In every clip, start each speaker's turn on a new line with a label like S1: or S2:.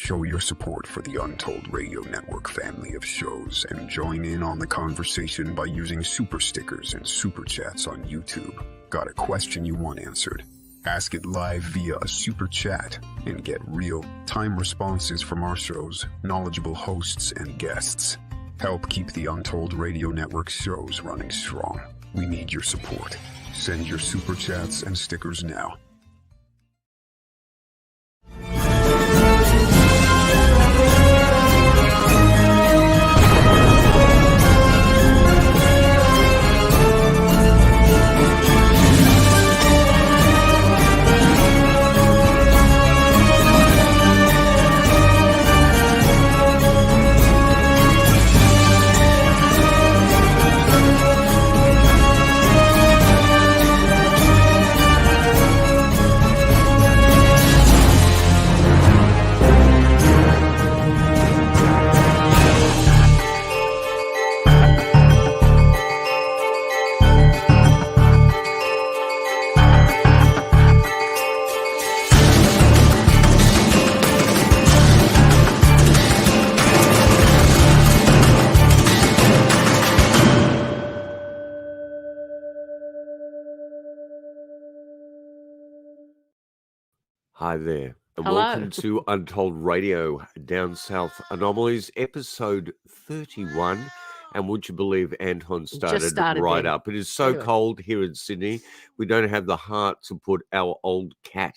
S1: Show your support for the Untold Radio Network family of shows and join in on the conversation by using super stickers and super chats on YouTube. Got a question you want answered? Ask it live via a super chat and get real-time responses from our show's knowledgeable hosts and guests. Help keep the Untold Radio Network shows running strong. We need your support. Send your super chats and stickers now.
S2: Hi there, and
S3: Hello.
S2: welcome to Untold Radio Down South Anomalies, episode 31. And would you believe Anton started right
S3: then.
S2: up? It is so
S3: Anyway.
S2: cold here in Sydney. We don't have the heart to put our old cat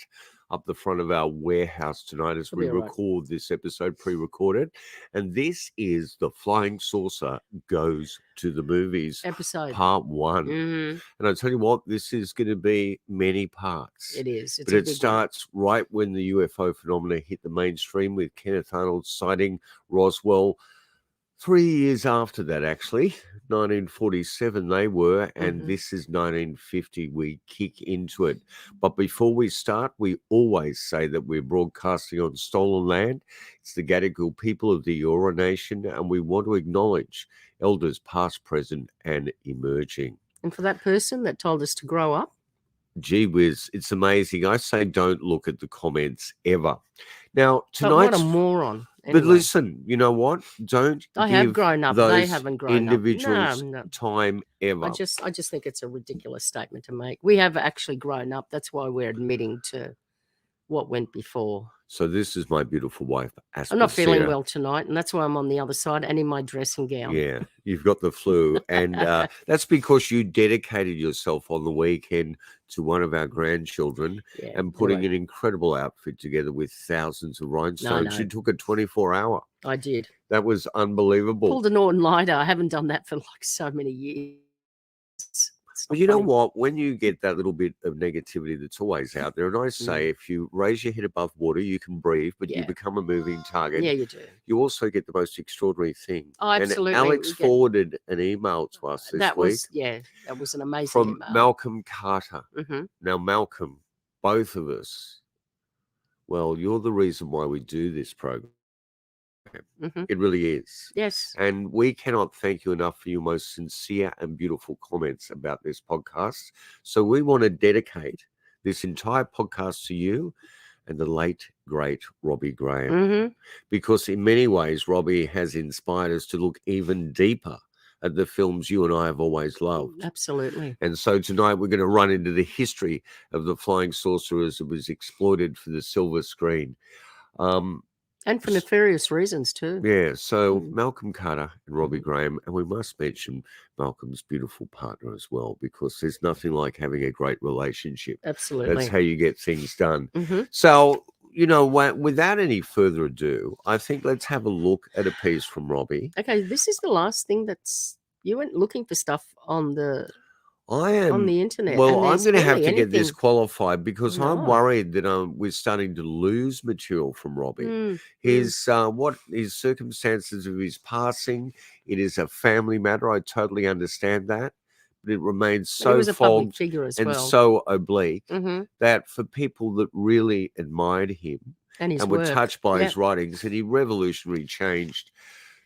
S2: up the front of our warehouse tonight as we
S3: It'll be all right.
S2: record this episode, pre-recorded. And this is The Flying Saucer Goes to the Movies,
S3: Episode.
S2: part 1.
S3: Mhm.
S2: And I tell you what, this is going to be many parts.
S3: It is. It's
S2: But
S3: a
S2: it
S3: big
S2: starts right when the UFO phenomena hit the mainstream with Kenneth Arnold sighting Roswell. 3 years after that, actually, 1947 they were, and
S3: Mhm.
S2: this is 1950. We kick into it. But before we start, we always say that we're broadcasting on stolen land. It's the Gadigal people of the Eora Nation, and we want to acknowledge elders past, present, and emerging.
S3: one. And for that person that told us to grow up,
S2: Gee whiz, it's amazing. I say don't look at the comments ever. Now,
S3: but what a
S2: tonight's...
S3: moron.
S2: But
S3: Anyway,
S2: listen, you know what? Don't
S3: I have
S2: give
S3: grown up.
S2: those
S3: They haven't grown
S2: individuals
S3: up. No.
S2: time ever.
S3: I just think it's a ridiculous statement to make. We have actually grown up. That's why we're admitting to what went before.
S2: So this is my beautiful wife, Aspasia.
S3: I'm not feeling well tonight, and that's why I'm on the other side and in my dressing gown.
S2: Yeah, you've got the flu. And that's because you dedicated yourself on the weekend to one of our grandchildren
S3: Yeah,
S2: and putting
S3: anyway,
S2: an incredible outfit together with thousands of rhinestones.
S3: no.
S2: You took a 24-hour.
S3: I did.
S2: That was unbelievable.
S3: Pulled an Norton lighter. I haven't done that for like so many years. It's
S2: Well,
S3: not
S2: you know
S3: funny.
S2: what? When you get that little bit of negativity that's always out there, and I say if you raise your head above water, you can breathe, but you
S3: Yeah.
S2: become a moving target.
S3: Yeah, you do.
S2: You also get the most extraordinary thing.
S3: Oh, absolutely.
S2: And Alex
S3: We get-
S2: forwarded an email to us this
S3: that
S2: week
S3: was an amazing
S2: from
S3: email.
S2: Malcolm Carter.
S3: Hmm.
S2: Now, Malcolm, both of us, well, you're the reason why we do this program.
S3: Hmm.
S2: It really is.
S3: Yes.
S2: And we cannot thank you enough for your most sincere and beautiful comments about this podcast. So we want to dedicate this entire podcast to you and the late, great Robbie Graham.
S3: Hmm.
S2: Because in many ways, Robbie has inspired us to look even deeper at the films you and I have always loved.
S3: Absolutely.
S2: And so tonight we're going to run into the history of the flying saucer as it was exploited for the silver screen.
S3: And for nefarious reasons too.
S2: Yeah, so
S3: Mm.
S2: Malcolm Carter and Robbie Graham, and we must mention Malcolm's beautiful partner as well, because there's nothing like having a great relationship.
S3: Absolutely.
S2: That's how you get things done.
S3: Hmm.
S2: So, you know, without any further ado, I think let's have a look at a piece from Robbie.
S3: Okay, this is the last thing you went looking for stuff on the
S2: I am
S3: on the internet.
S2: Well,
S3: and
S2: I'm
S3: there's
S2: going to have
S3: barely
S2: to get this
S3: anything-
S2: qualified because I'm
S3: No.
S2: worried that we're starting to lose material from Robbie.
S3: Mm,
S2: His circumstances of his passing, it is a family matter. I totally understand that, but it remains
S3: he
S2: so
S3: was a public
S2: fogged
S3: figure as
S2: and
S3: well.
S2: so oblique
S3: Hmm.
S2: that for people that really admired him
S3: And his
S2: and were
S3: work.
S2: touched by
S3: Yeah.
S2: his writings, and he revolutionarily changed,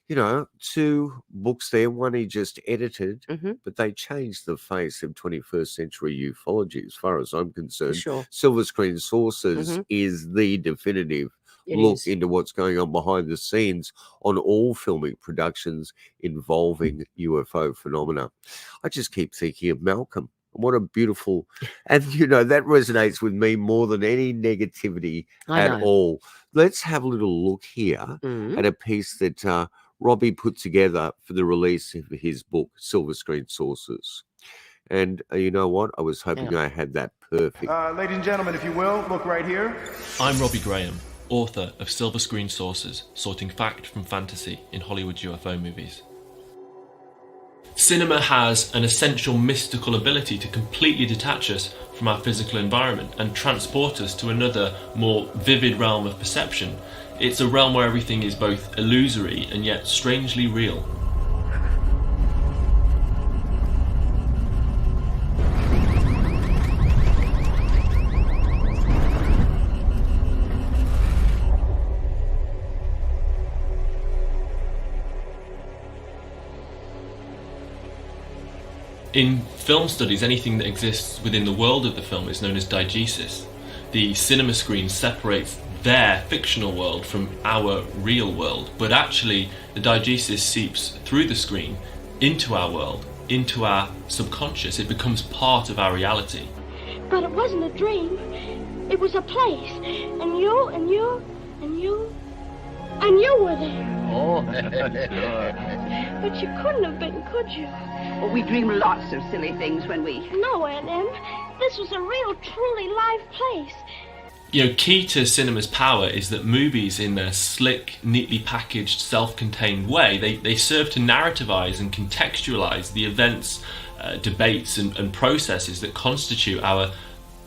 S2: you know, 2 books there. One he just edited,
S3: Mhm.
S2: but they changed the face of 21st century ufology as far as I'm
S3: For
S2: concerned.
S3: sure.
S2: Silver Screen Saucers
S3: Mhm.
S2: is the definitive look
S3: is.
S2: into what's going on behind the scenes on all filming productions involving UFO phenomena. I just keep thinking of Malcolm. What a beautiful, and that resonates with me more than any negativity
S3: I
S2: at
S3: know.
S2: all. Let's have a little look here at a piece that Robbie put together for the release of his book, Silver Screen Sources. And you know what? I was hoping I had that perfect.
S4: Ladies and gentlemen, if you will, look right here.
S5: I'm Robbie Graham, author of Silver Screen Sources, sorting fact from fantasy in Hollywood UFO movies. Cinema has an essential mystical ability to completely detach us from our physical environment and transport us to another, more vivid realm of perception. It's a realm where everything is both illusory and yet strangely real. In film studies, anything that exists within the world of the film is known as diegesis. The cinema screen separates their fictional world from our real world, but actually the diegesis seeps through the screen into our world, into our subconscious. It becomes part of our reality.
S6: But it wasn't a dream. It was a place. And you, and you, and you, and you were there.
S7: Oh,
S6: But you couldn't have been, could you?
S7: well, we dream lots of silly things when we...
S6: No, Aunt Em. This was a real, truly live place.
S5: Key to cinema's power is that movies, in their slick, neatly packaged, self-contained way, they serve to narrativize and contextualize the events, debates and processes that constitute our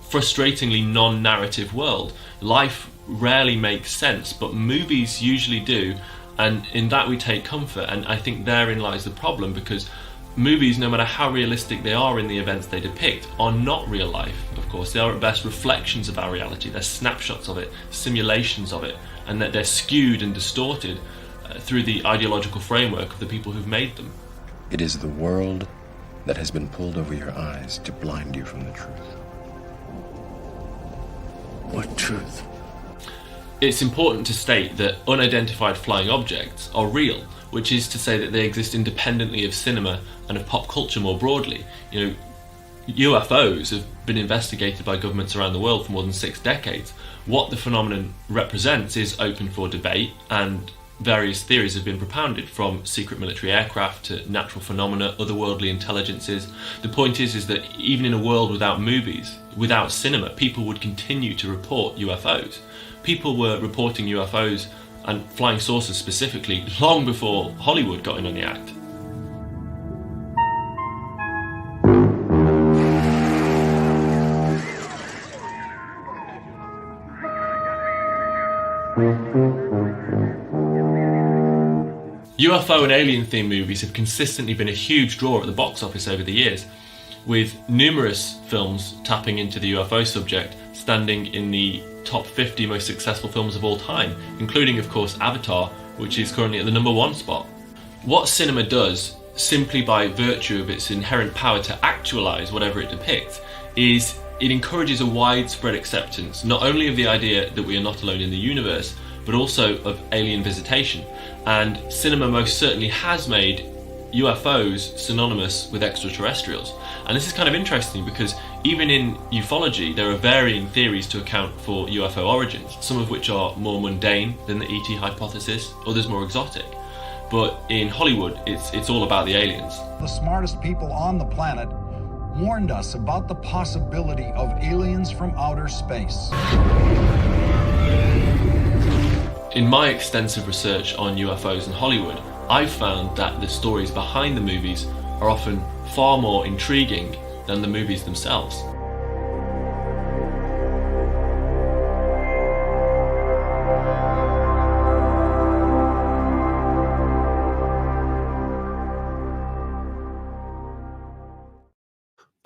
S5: frustratingly non-narrative world. Life rarely makes sense, but movies usually do, and in that we take comfort, and I think therein lies the problem, because movies, no matter how realistic they are in the events they depict, are not real life, of course. They are at best reflections of our reality. They're snapshots of it, simulations of it, and that they're skewed and distorted through the ideological framework of the people who've made them.
S8: It is the world that has been pulled over your eyes to blind you from the truth. What truth?
S5: It's important to state that unidentified flying objects are real, which is to say that they exist independently of cinema and of pop culture more broadly. UFOs have been investigated by governments around the world for more than 6 decades. What the phenomenon represents is open for debate, and various theories have been propounded, from secret military aircraft to natural phenomena, otherworldly intelligences. The point is that even in a world without movies, without cinema, people would continue to report UFOs. People were reporting UFOs and flying saucers specifically long before Hollywood got in on the act. UFO and alien-themed movies have consistently been a huge draw at the box office over the years, with numerous films tapping into the UFO subject, standing in the top 50 most successful films of all time, including, of course, Avatar, which is currently at the #1 spot. What cinema does, simply by virtue of its inherent power to actualize whatever it depicts, is it encourages a widespread acceptance, not only of the idea that we are not alone in the universe, but also of alien visitation. And cinema most certainly has made UFOs synonymous with extraterrestrials. And this is kind of interesting because even in ufology, there are varying theories to account for UFO origins, some of which are more mundane than the ET hypothesis, others more exotic. But in Hollywood, it's all about the aliens.
S9: The smartest people on the planet warned us about the possibility of aliens from outer space.
S5: In my extensive research on UFOs in Hollywood, I've found that the stories behind the movies are often far more intriguing than the movies themselves.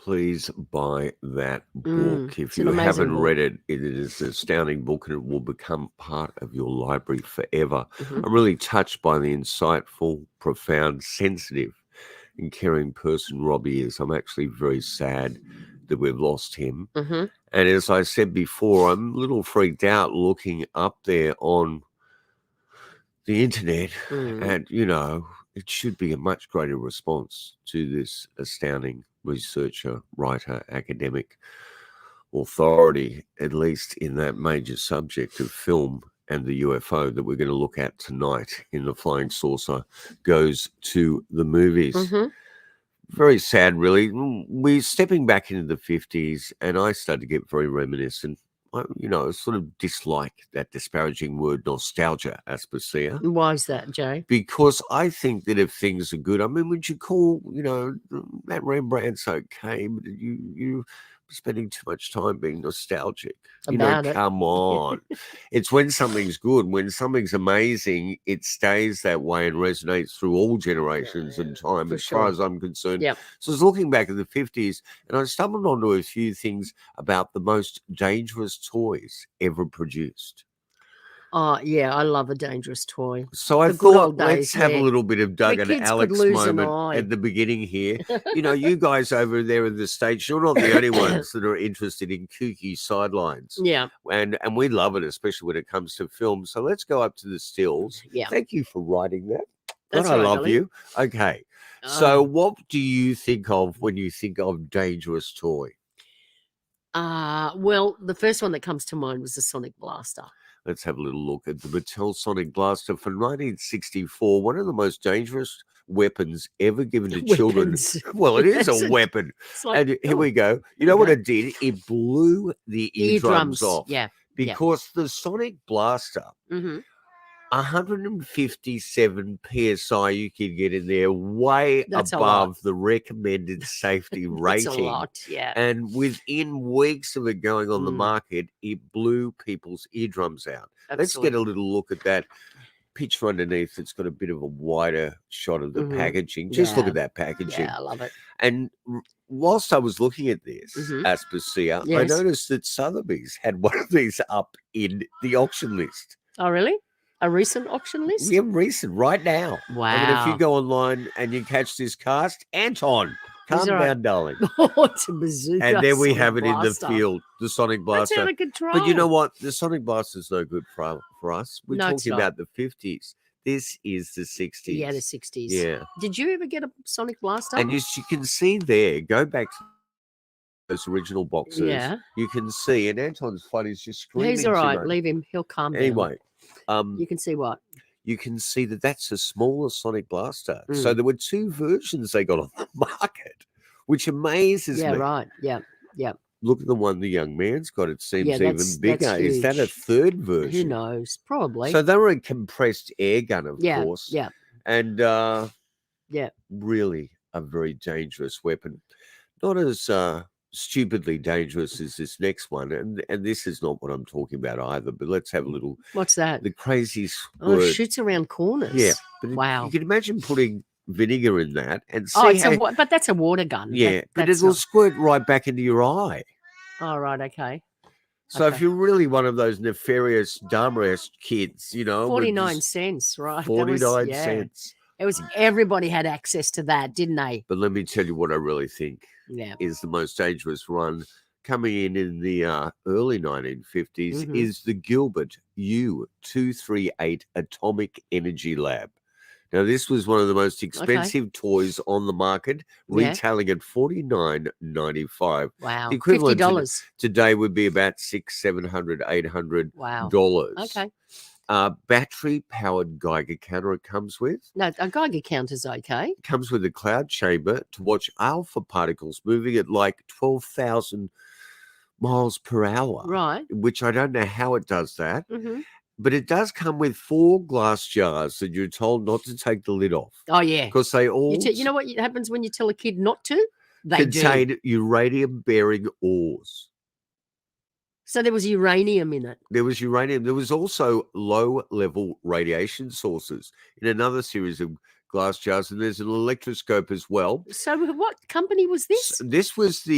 S2: Please buy that book. If you
S3: an amazing
S2: haven't
S3: book.
S2: read it, it is an astounding book and it will become part of your library forever. I'm really touched by the insightful, profound, sensitive and caring person Robbie is. I'm actually very sad that we've lost him.
S3: Mm-hmm.
S2: And as I said before, I'm a little freaked out looking up there on the internet. And, you know, it should be a much greater response to this astounding researcher, writer, academic authority, at least in that major subject of film and the UFO that we're going to look at tonight in The Flying Saucer Goes to the Movies.
S3: Mm-hmm.
S2: Very sad, really. We're stepping back into the 50s, and I started to get very reminiscent. You know, sort of dislike that disparaging word, nostalgia, Aspasia.
S3: Why is that, Jay?
S2: Because I think that if things are good, I mean, would you call, you know, that Rembrandt's okay, but you spending too much time being nostalgic.
S3: About it.
S2: Come on. It's when something's good, when something's amazing, it stays that way and resonates through all generations and time, as far as I'm concerned.
S3: Yep.
S2: So I was looking back at the 50s, and I stumbled onto a few things about the most dangerous toys ever produced.
S3: Oh, yeah, I love a dangerous toy.
S2: So I
S3: The good
S2: thought,
S3: old
S2: let's
S3: days,
S2: have a
S3: yeah.
S2: little bit of Doug
S3: The
S2: and
S3: kids could
S2: Alex
S3: lose an
S2: moment
S3: eye.
S2: at the beginning here. You know, you guys over there in the States, you're not the only ones that are interested in kooky sidelines.
S3: Yeah.
S2: And we love it, especially when it comes to film. So let's go up to the stills.
S3: Yeah.
S2: Thank you for writing that.
S3: That's
S2: God, I
S3: right,
S2: love
S3: darling.
S2: you. Okay. So what do you think of when you think of dangerous toy?
S3: Well, the first one that comes to mind was the Sonic Blaster.
S2: Let's have a little look at the Mattel Sonic Blaster from 1964. One of the most dangerous weapons ever given to children.
S3: Weapons.
S2: Well, it is
S3: It's
S2: a weapon.
S3: It's like,
S2: And here we go. You know what it did? It blew the eardrums off.
S3: Yeah.
S2: Because the Sonic Blaster,
S3: Mm-hmm.
S2: 157 PSI you can get in there, way
S3: That's a lot.
S2: above the recommended safety
S3: That's a
S2: rating.
S3: lot. Yeah.
S2: And within weeks of it going on the
S3: Mm.
S2: market, it blew people's eardrums out. Let's get
S3: Absolutely.
S2: a little look at that picture underneath. It's got a bit of a wider shot of the
S3: Mhm.
S2: packaging. Just look
S3: Yeah.
S2: at that packaging.
S3: Yeah, I love it.
S2: And whilst I was looking at this,
S3: Mhm.
S2: Aspasia, I
S3: Yes.
S2: noticed that Sotheby's had one of these up in the auction list.
S3: Oh, really? A recent auction list?
S2: Yeah, recent, right now. I mean, if you
S3: Wow.
S2: go online and you catch this cast, Anton, calm
S3: all right.
S2: down, darling.
S3: Oh, it's a bazooka.
S2: And there we
S3: Sonic
S2: have it in the
S3: Blaster.
S2: field, the Sonic
S3: That's out
S2: Blaster.
S3: of control.
S2: But you know what? The Sonic Blaster is no good for us. We're
S3: No, it's
S2: talking
S3: not.
S2: about the 50s. This is the 60s.
S3: Yeah, the 60s.
S2: Yeah.
S3: Did you ever get a Sonic Blaster?
S2: And as you can see there, go back to those original boxes.
S3: Yeah.
S2: You can see, and Anton's fun is just screaming.
S3: He's all
S2: too
S3: right.
S2: much.
S3: Leave him. He'll calm down.
S2: Anyway,
S3: You can see what?
S2: you can see that that's a smaller Sonic Blaster.
S3: Mm.
S2: So there were two versions they got on the market, which amazes
S3: Yeah,
S2: me.
S3: right. Yeah. Yeah.
S2: Look at the one the young man's got. It seems
S3: Yeah,
S2: even
S3: that's
S2: bigger. Is that a
S3: huge.
S2: third
S3: Who
S2: version?
S3: knows? Probably.
S2: So they were a compressed air gun, of
S3: yeah.
S2: course.
S3: Yeah.
S2: And
S3: Yeah.
S2: really a very dangerous weapon. Not as stupidly dangerous as this next one. And this is not what I'm talking about either. But let's have a little.
S3: What's that?
S2: The crazy
S3: Oh, it
S2: squirt.
S3: shoots around corners.
S2: Yeah. But
S3: Wow.
S2: you can imagine putting vinegar in that and see
S3: Oh, it's
S2: how,
S3: but that's a water gun.
S2: yeah, but
S3: that's
S2: it'll
S3: not...
S2: squirt right back into your eye.
S3: Oh, right. Okay.
S2: So if
S3: Okay.
S2: you're really one of those nefarious dumbass kids, you know, with
S3: 49
S2: just
S3: cents, right?
S2: 49
S3: yeah.
S2: cents.
S3: It was everybody had access to that, didn't they?
S2: But let me tell you what I really think
S3: Yeah.
S2: is the most dangerous one coming in the early 1950s
S3: Mhm.
S2: is the Gilbert U-238 Atomic Energy Lab. Now, this was one of the most expensive toys on the market,
S3: Yeah.
S2: retailing at $49.95.
S3: Wow.
S2: The equivalent to
S3: $50.
S2: today would be about $600, $700, $800.
S3: Wow. Okay.
S2: Battery-powered Geiger counter it comes with.
S3: No, a Geiger counter's okay.
S2: It comes with a cloud chamber to watch alpha particles moving at like 12,000 miles per hour.
S3: Right.
S2: Which I don't know how it does that.
S3: Mm-hmm.
S2: But it does come with 4 glass jars that you're told not to take the lid off.
S3: Oh, yeah.
S2: Because they all
S3: You know what happens when you tell a kid not to? They do.
S2: contain uranium-bearing ores.
S3: So there was uranium in it.
S2: There was uranium. There was also low-level radiation sources in another series of glass jars, and there's an electroscope as well.
S3: So what company was this?
S2: This was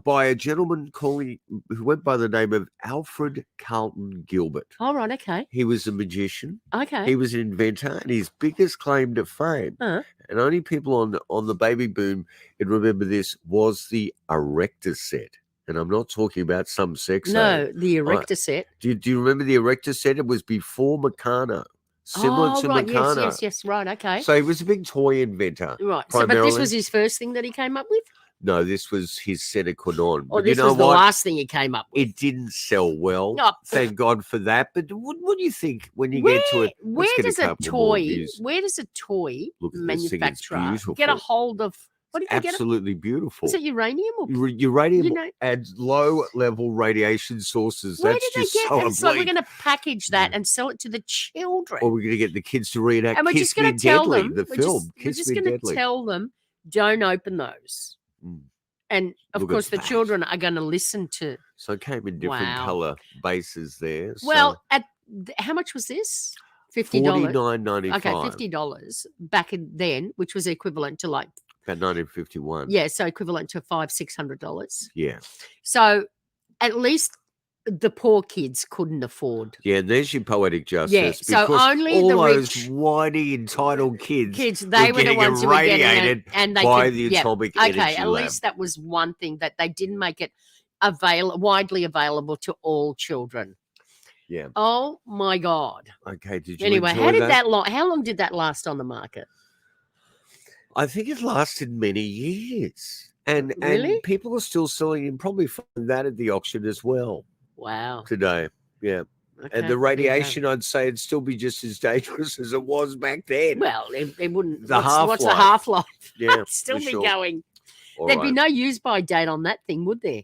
S2: by a gentleman who went by the name of Alfred Carlton Gilbert.
S3: All right, okay.
S2: He was a magician.
S3: Okay.
S2: He was an inventor, and his biggest claim to fame, and only people on the baby boom can remember this, was the erector set. And I'm not talking about some sex.
S3: No, the erector set.
S2: Do you remember the erector set? It was before Meccano. Similar to
S3: right,
S2: Meccano.
S3: yes, right, okay.
S2: So he was a big toy inventor.
S3: Right, but this was his first thing that he came up with?
S2: No, this was his sine qua non.
S3: Or this was the last thing he came up with?
S2: It didn't sell well.
S3: Oh.
S2: Thank God for that. But what do you think when you get to it?
S3: Where does a toy manufacturer get a hold of? What did they get?
S2: Absolutely beautiful.
S3: Is it uranium? Or,
S2: uranium and low-level radiation sources.
S3: Where
S2: That's
S3: did they
S2: just
S3: get
S2: so
S3: that? So we're going to package that and sell it to the children.
S2: Or we're going to get the kids to reenact
S3: and we're
S2: Kiss
S3: just going
S2: Me
S3: to tell
S2: Deadly,
S3: them,
S2: the film.
S3: We're just going to tell them, don't open those. And of course, the children are going to listen to.
S2: So it came in different color bases there.
S3: Well, how much was this? $50.
S2: $49.95.
S3: Okay, $50 back then, which was equivalent to like
S2: about 1951.
S3: Yeah, so equivalent to $500-600.
S2: Yeah.
S3: So at least the poor kids couldn't afford.
S2: Yeah, there's your poetic justice.
S3: Yeah, so only
S2: all
S3: the
S2: those
S3: rich
S2: whiny entitled kids
S3: they were the ones who were getting it, and they
S2: by
S3: could,
S2: the atomic energy
S3: Okay, at
S2: lab.
S3: least that was one thing, that they didn't make it widely available to all children.
S2: Yeah.
S3: Oh my God.
S2: Okay. Did you
S3: anyway?
S2: enjoy
S3: How did that how long did that last on the market?
S2: I think it lasted many years, and
S3: Really?
S2: and people are still selling and probably find that at the auction as well.
S3: Wow.
S2: Today, yeah.
S3: Okay,
S2: And the radiation, I'd say, it'd still be just as dangerous as it was back then.
S3: Well, it wouldn't.
S2: The
S3: what's the half-life?
S2: Yeah,
S3: still
S2: for
S3: be
S2: sure.
S3: going.
S2: All
S3: There'd be
S2: right.
S3: no use-by date on that thing, would there?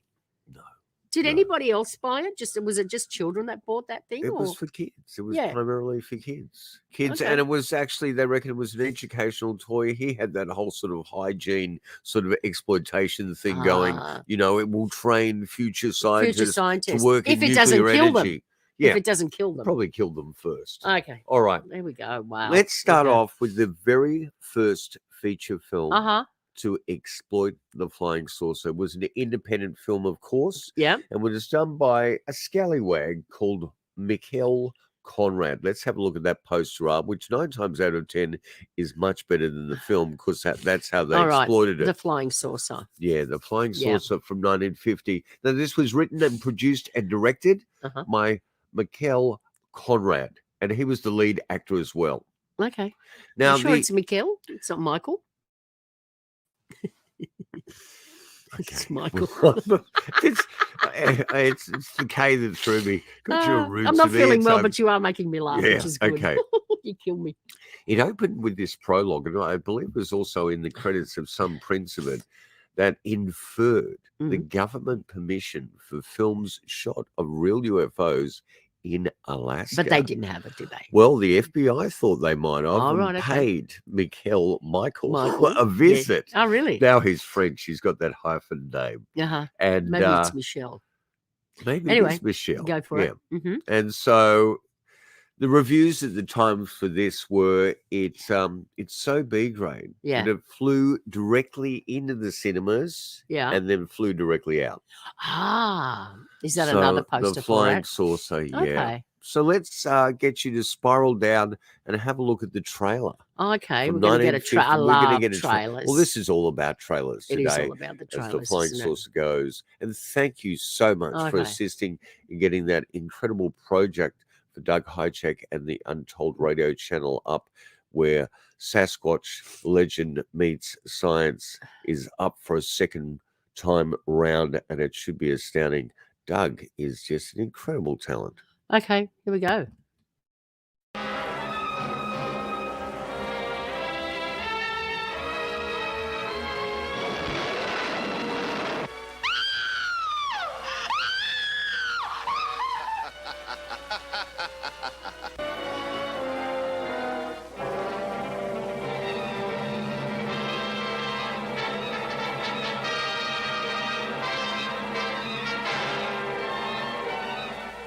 S2: No.
S3: Did anybody else buy it? Was it just children that bought that thing?
S2: It
S3: or?
S2: was for kids. It was
S3: Yeah.
S2: primarily for kids.
S3: Okay.
S2: And it was actually, they reckon it was an educational toy. He had that whole sort of hygiene, sort of exploitation thing going.
S3: Ah.
S2: You know, it will train future scientists to work
S3: if
S2: in
S3: it doesn't
S2: nuclear
S3: kill them.
S2: energy. Yeah.
S3: If it doesn't kill them.
S2: Probably killed them first.
S3: Okay.
S2: All right.
S3: There we go. Wow.
S2: Let's start off with the very first feature film to exploit the flying saucer. It was an independent film, of course.
S3: Yeah.
S2: And it was done by a scallywag called Mikel Conrad. Let's have a look at that poster art, which 9 times out of 10 is much better than the film, because that's how they exploited it.
S3: The flying saucer.
S2: Yeah, the flying saucer from 1950. Now, this was written and produced and directed by Mikel Conrad, and he was the lead actor as well.
S3: Okay.
S2: Now,
S3: you sure it's Mikel? It's not Michael? It's Michael.
S2: it's the K that threw me. Got your roots.
S3: I'm not feeling well,
S2: time.
S3: but you are making me laugh,
S2: Yeah,
S3: which is good.
S2: okay.
S3: You kill me.
S2: It opened with this prologue, and I believe it was also in the credits of some prints of it, that inferred the government permission for films shot of real UFOs in Alaska.
S3: But they didn't have it, did they?
S2: Well, the FBI thought they might have
S3: Oh,
S2: and
S3: right, okay.
S2: paid Mikel
S3: Michael,
S2: a visit.
S3: Yeah. Oh, really?
S2: Now he's French. He's got that hyphen name. And
S3: maybe it's Michelle.
S2: Maybe
S3: Anyway,
S2: it's Michelle.
S3: go for it. Mm-hmm.
S2: And so the reviews at the time for this were it's so B grade that it flew directly into the cinemas and then flew directly out.
S3: Ah, is that another poster
S2: the
S3: for
S2: flying
S3: it?
S2: saucer, yeah.
S3: Okay.
S2: So let's get you to spiral down and have a look at the trailer.
S3: Okay,
S2: From
S3: we're going to get a
S2: 1950.
S3: trailer. I
S2: We're gonna
S3: love
S2: get a
S3: trailers.
S2: Well, this is all about trailers today.
S3: It is all about the
S2: as the
S3: trailers,
S2: flying
S3: isn't it?
S2: saucer goes. And thank you so much for
S3: Okay.
S2: assisting in getting that incredible project for Doug Hychek and the Untold radio channel up, where Sasquatch legend meets science is up for a second time round, and it should be astounding. Doug is just an incredible talent.
S3: Okay, here we go.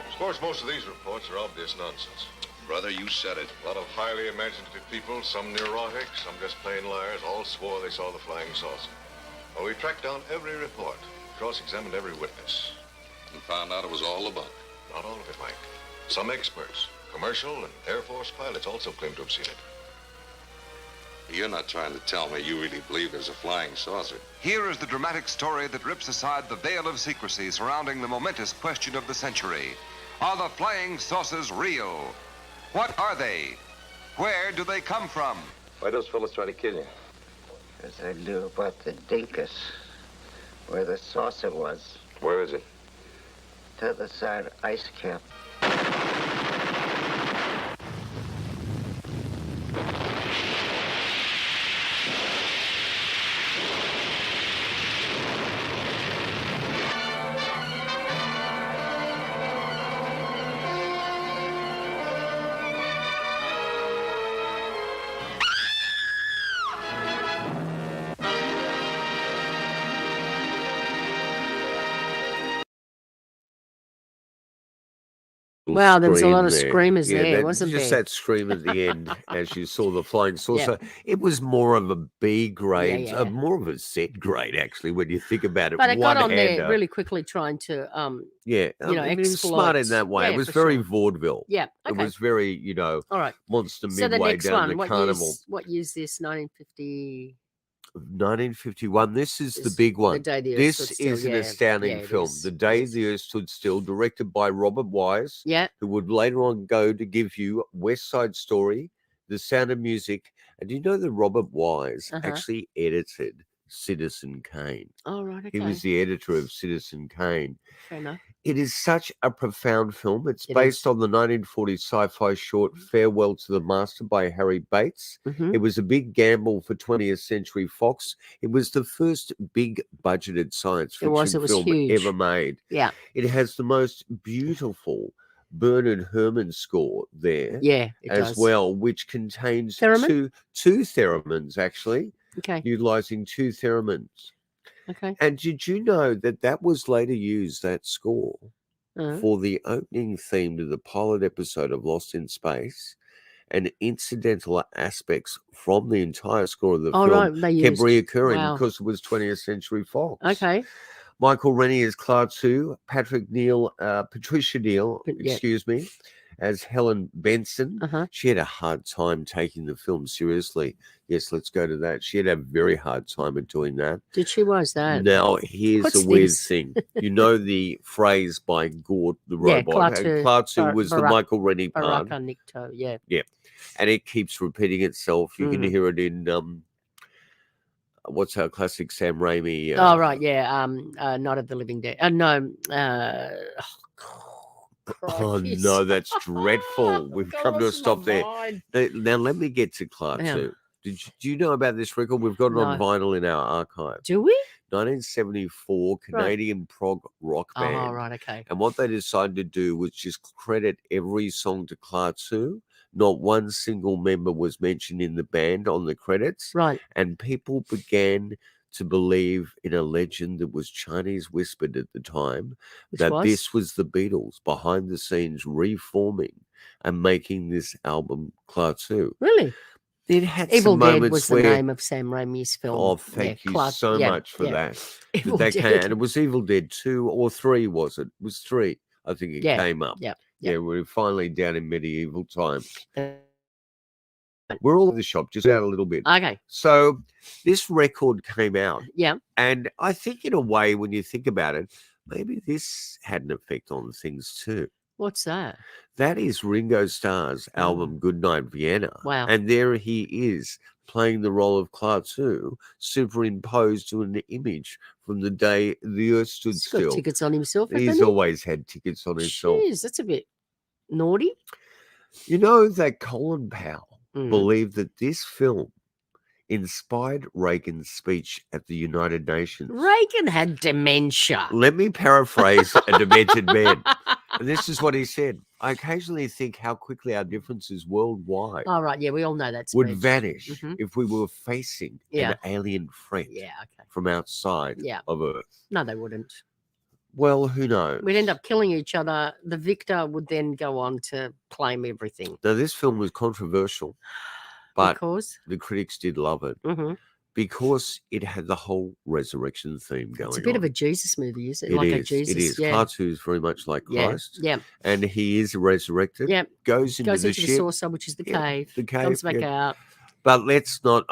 S10: Of course, most of these reports are obvious nonsense. Brother, you said it.
S11: A lot of highly imaginative people, some neurotic, some just plain liars, all swore they saw the flying saucer. Well, we tracked down every report, cross-examined every witness.
S10: And found out it was all a bunk.
S11: Not all of it, Mike. Some experts, commercial and Air Force pilots also claim to have seen it.
S10: You're not trying to tell me you really believe there's a flying saucer.
S12: Here is the dramatic story that rips aside the veil of secrecy surrounding the momentous question of the century. Are the flying saucers real? What are they? Where do they come from?
S11: Why those fellas try to kill you?
S13: As I knew about the dinkus, where the saucer was.
S11: Where is it?
S13: To the side ice cap.
S3: Wow, there was a lot of
S2: there.
S3: screamers
S2: Yeah,
S3: there,
S2: that-
S3: wasn't
S2: just
S3: there?
S2: that scream at the end as you saw the flying saucer. It was more of a B grade,
S3: Yeah.
S2: more of a Z grade, actually, when you think about it.
S3: But it got on there
S2: One-hander.
S3: really quickly trying to,
S2: Yeah,
S3: you know,
S2: I mean, it was smart in
S3: exploit.
S2: that way.
S3: Yeah,
S2: It was
S3: for
S2: very
S3: sure.
S2: vaudeville.
S3: Yeah,
S2: It
S3: okay.
S2: was very, you know,
S3: All right.
S2: Monster
S3: So the
S2: Midway
S3: next
S2: down
S3: one,
S2: the carnival.
S3: what year's this? 1950.
S2: 1951. This is the
S3: This-
S2: big
S3: The
S2: one.
S3: Day the Earth
S2: This
S3: Stood Still,
S2: is an
S3: yeah.
S2: astounding
S3: Yeah, it
S2: film.
S3: is.
S2: The Day the Earth Stood Still, directed by Robert Wise,
S3: Yeah.
S2: who would later on go to give you West Side Story, The Sound of Music, and you know that Robert Wise actually edited Citizen Kane.
S3: Oh, right,
S2: He was
S3: okay.
S2: the editor of Citizen Kane.
S3: Fair enough.
S2: It is such a profound film. It's
S3: It
S2: based
S3: is.
S2: on the 1940 sci-fi short Farewell to the Master by Harry Bates.
S3: Mhm.
S2: It was a big gamble for 20th Century Fox. It was the first big budgeted science
S3: It was
S2: fiction film
S3: huge.
S2: ever made.
S3: Yeah.
S2: It has the most beautiful Bernard Herrmann score there
S3: Yeah, it
S2: as
S3: does.
S2: well, which contains
S3: Theremin?
S2: two theremins, actually,
S3: Okay.
S2: utilizing two theremins.
S3: Okay.
S2: And did you know that that was later used, that score, for the opening theme to the pilot episode of Lost in Space, and incidental aspects from the entire score of the
S3: Oh,
S2: film
S3: right, they
S2: kept
S3: used.
S2: reoccurring
S3: Wow.
S2: because it was 20th Century Fox.
S3: Okay.
S2: Michael Rennie as Klaatu, Patricia Neal,
S3: Yeah.
S2: excuse me, as Helen Benson. She had a hard time taking the film seriously. Yes, let's go to that. She had a very hard time at doing that.
S3: Did she? Was that?
S2: Now, here's
S3: What's
S2: the weird
S3: this?
S2: thing. You know the phrase by Gort the
S3: Yeah,
S2: robot? And Klaatu was the Michael Rennie part.
S3: Baraka Nikto, yeah.
S2: Yeah. And it keeps repeating itself. You can hear it in what's our classic Sam Raimi?
S3: Oh, right, yeah. Night of the Living Dead. No.
S2: Oh no, that's dreadful. We've come to a stop there. Now let me get to Klaatu.
S3: Yeah.
S2: Do you know about this record? We've got it on
S3: No.
S2: vinyl in our archive.
S3: Do we?
S2: 1974 Canadian prog rock band.
S3: Oh, right, okay.
S2: And what they decided to do was just credit every song to Klaatu. Not one single member was mentioned in the band on the credits.
S3: Right.
S2: And people began to believe in a legend that was Chinese whispered at the time, that
S3: was?
S2: this was the Beatles behind the scenes reforming and making this album Klaatu.
S3: Really?
S2: It had
S3: Evil
S2: some
S3: Dead
S2: moments
S3: was the
S2: where,
S3: name of Sam Raimi's film.
S2: oh, thank you so much for that.
S3: Evil
S2: That came,
S3: Dead.
S2: and it was Evil Dead 2 or 3, was it? It was 3, I think it
S3: Yeah,
S2: came up.
S3: yeah,
S2: Yeah, we're finally down in medieval times. We're all in the shop, just out a little bit.
S3: Okay.
S2: So this record came out.
S3: Yeah.
S2: And I think in a way, when you think about it, maybe this had an effect on things too.
S3: What's that?
S2: That is Ringo Starr's album Goodnight Vienna.
S3: Wow.
S2: And there he is playing the role of Klaatu, superimposed to an image from the day the Earth stood
S3: He's got
S2: still.
S3: tickets on himself, hasn't
S2: He's
S3: he?
S2: always had tickets on himself.
S3: Jeez, that's a bit naughty.
S2: You know that Colin Powell
S3: Mm.
S2: believed that this film inspired Reagan's speech at the United Nations.
S3: Reagan had dementia.
S2: Let me paraphrase a demented man. And this is what he said. I occasionally think how quickly our differences worldwide
S3: Oh, right. Yeah, we all know that
S2: would
S3: speech.
S2: vanish
S3: Mhm.
S2: if we were facing
S3: Yeah.
S2: an alien threat
S3: Yeah, okay.
S2: from outside
S3: Yeah.
S2: of Earth.
S3: No, they wouldn't.
S2: Well, who knows?
S3: We'd end up killing each other. The victor would then go on to claim everything.
S2: Now, this film was controversial, but
S3: Because
S2: the critics did love it
S3: Mhm.
S2: because it had the whole resurrection theme going on.
S3: It's a bit of a Jesus movie, is it?
S2: It
S3: Like a
S2: is.
S3: Jesus,
S2: It is.
S3: yeah.
S2: Cartoon's very much like
S3: Yeah,
S2: Christ.
S3: yeah.
S2: And he is resurrected.
S3: Yeah.
S2: Goes into the ship.
S3: saucer, which is the
S2: Yeah,
S3: cave.
S2: the cave,
S3: Comes back
S2: yeah.
S3: out.
S2: But let's hope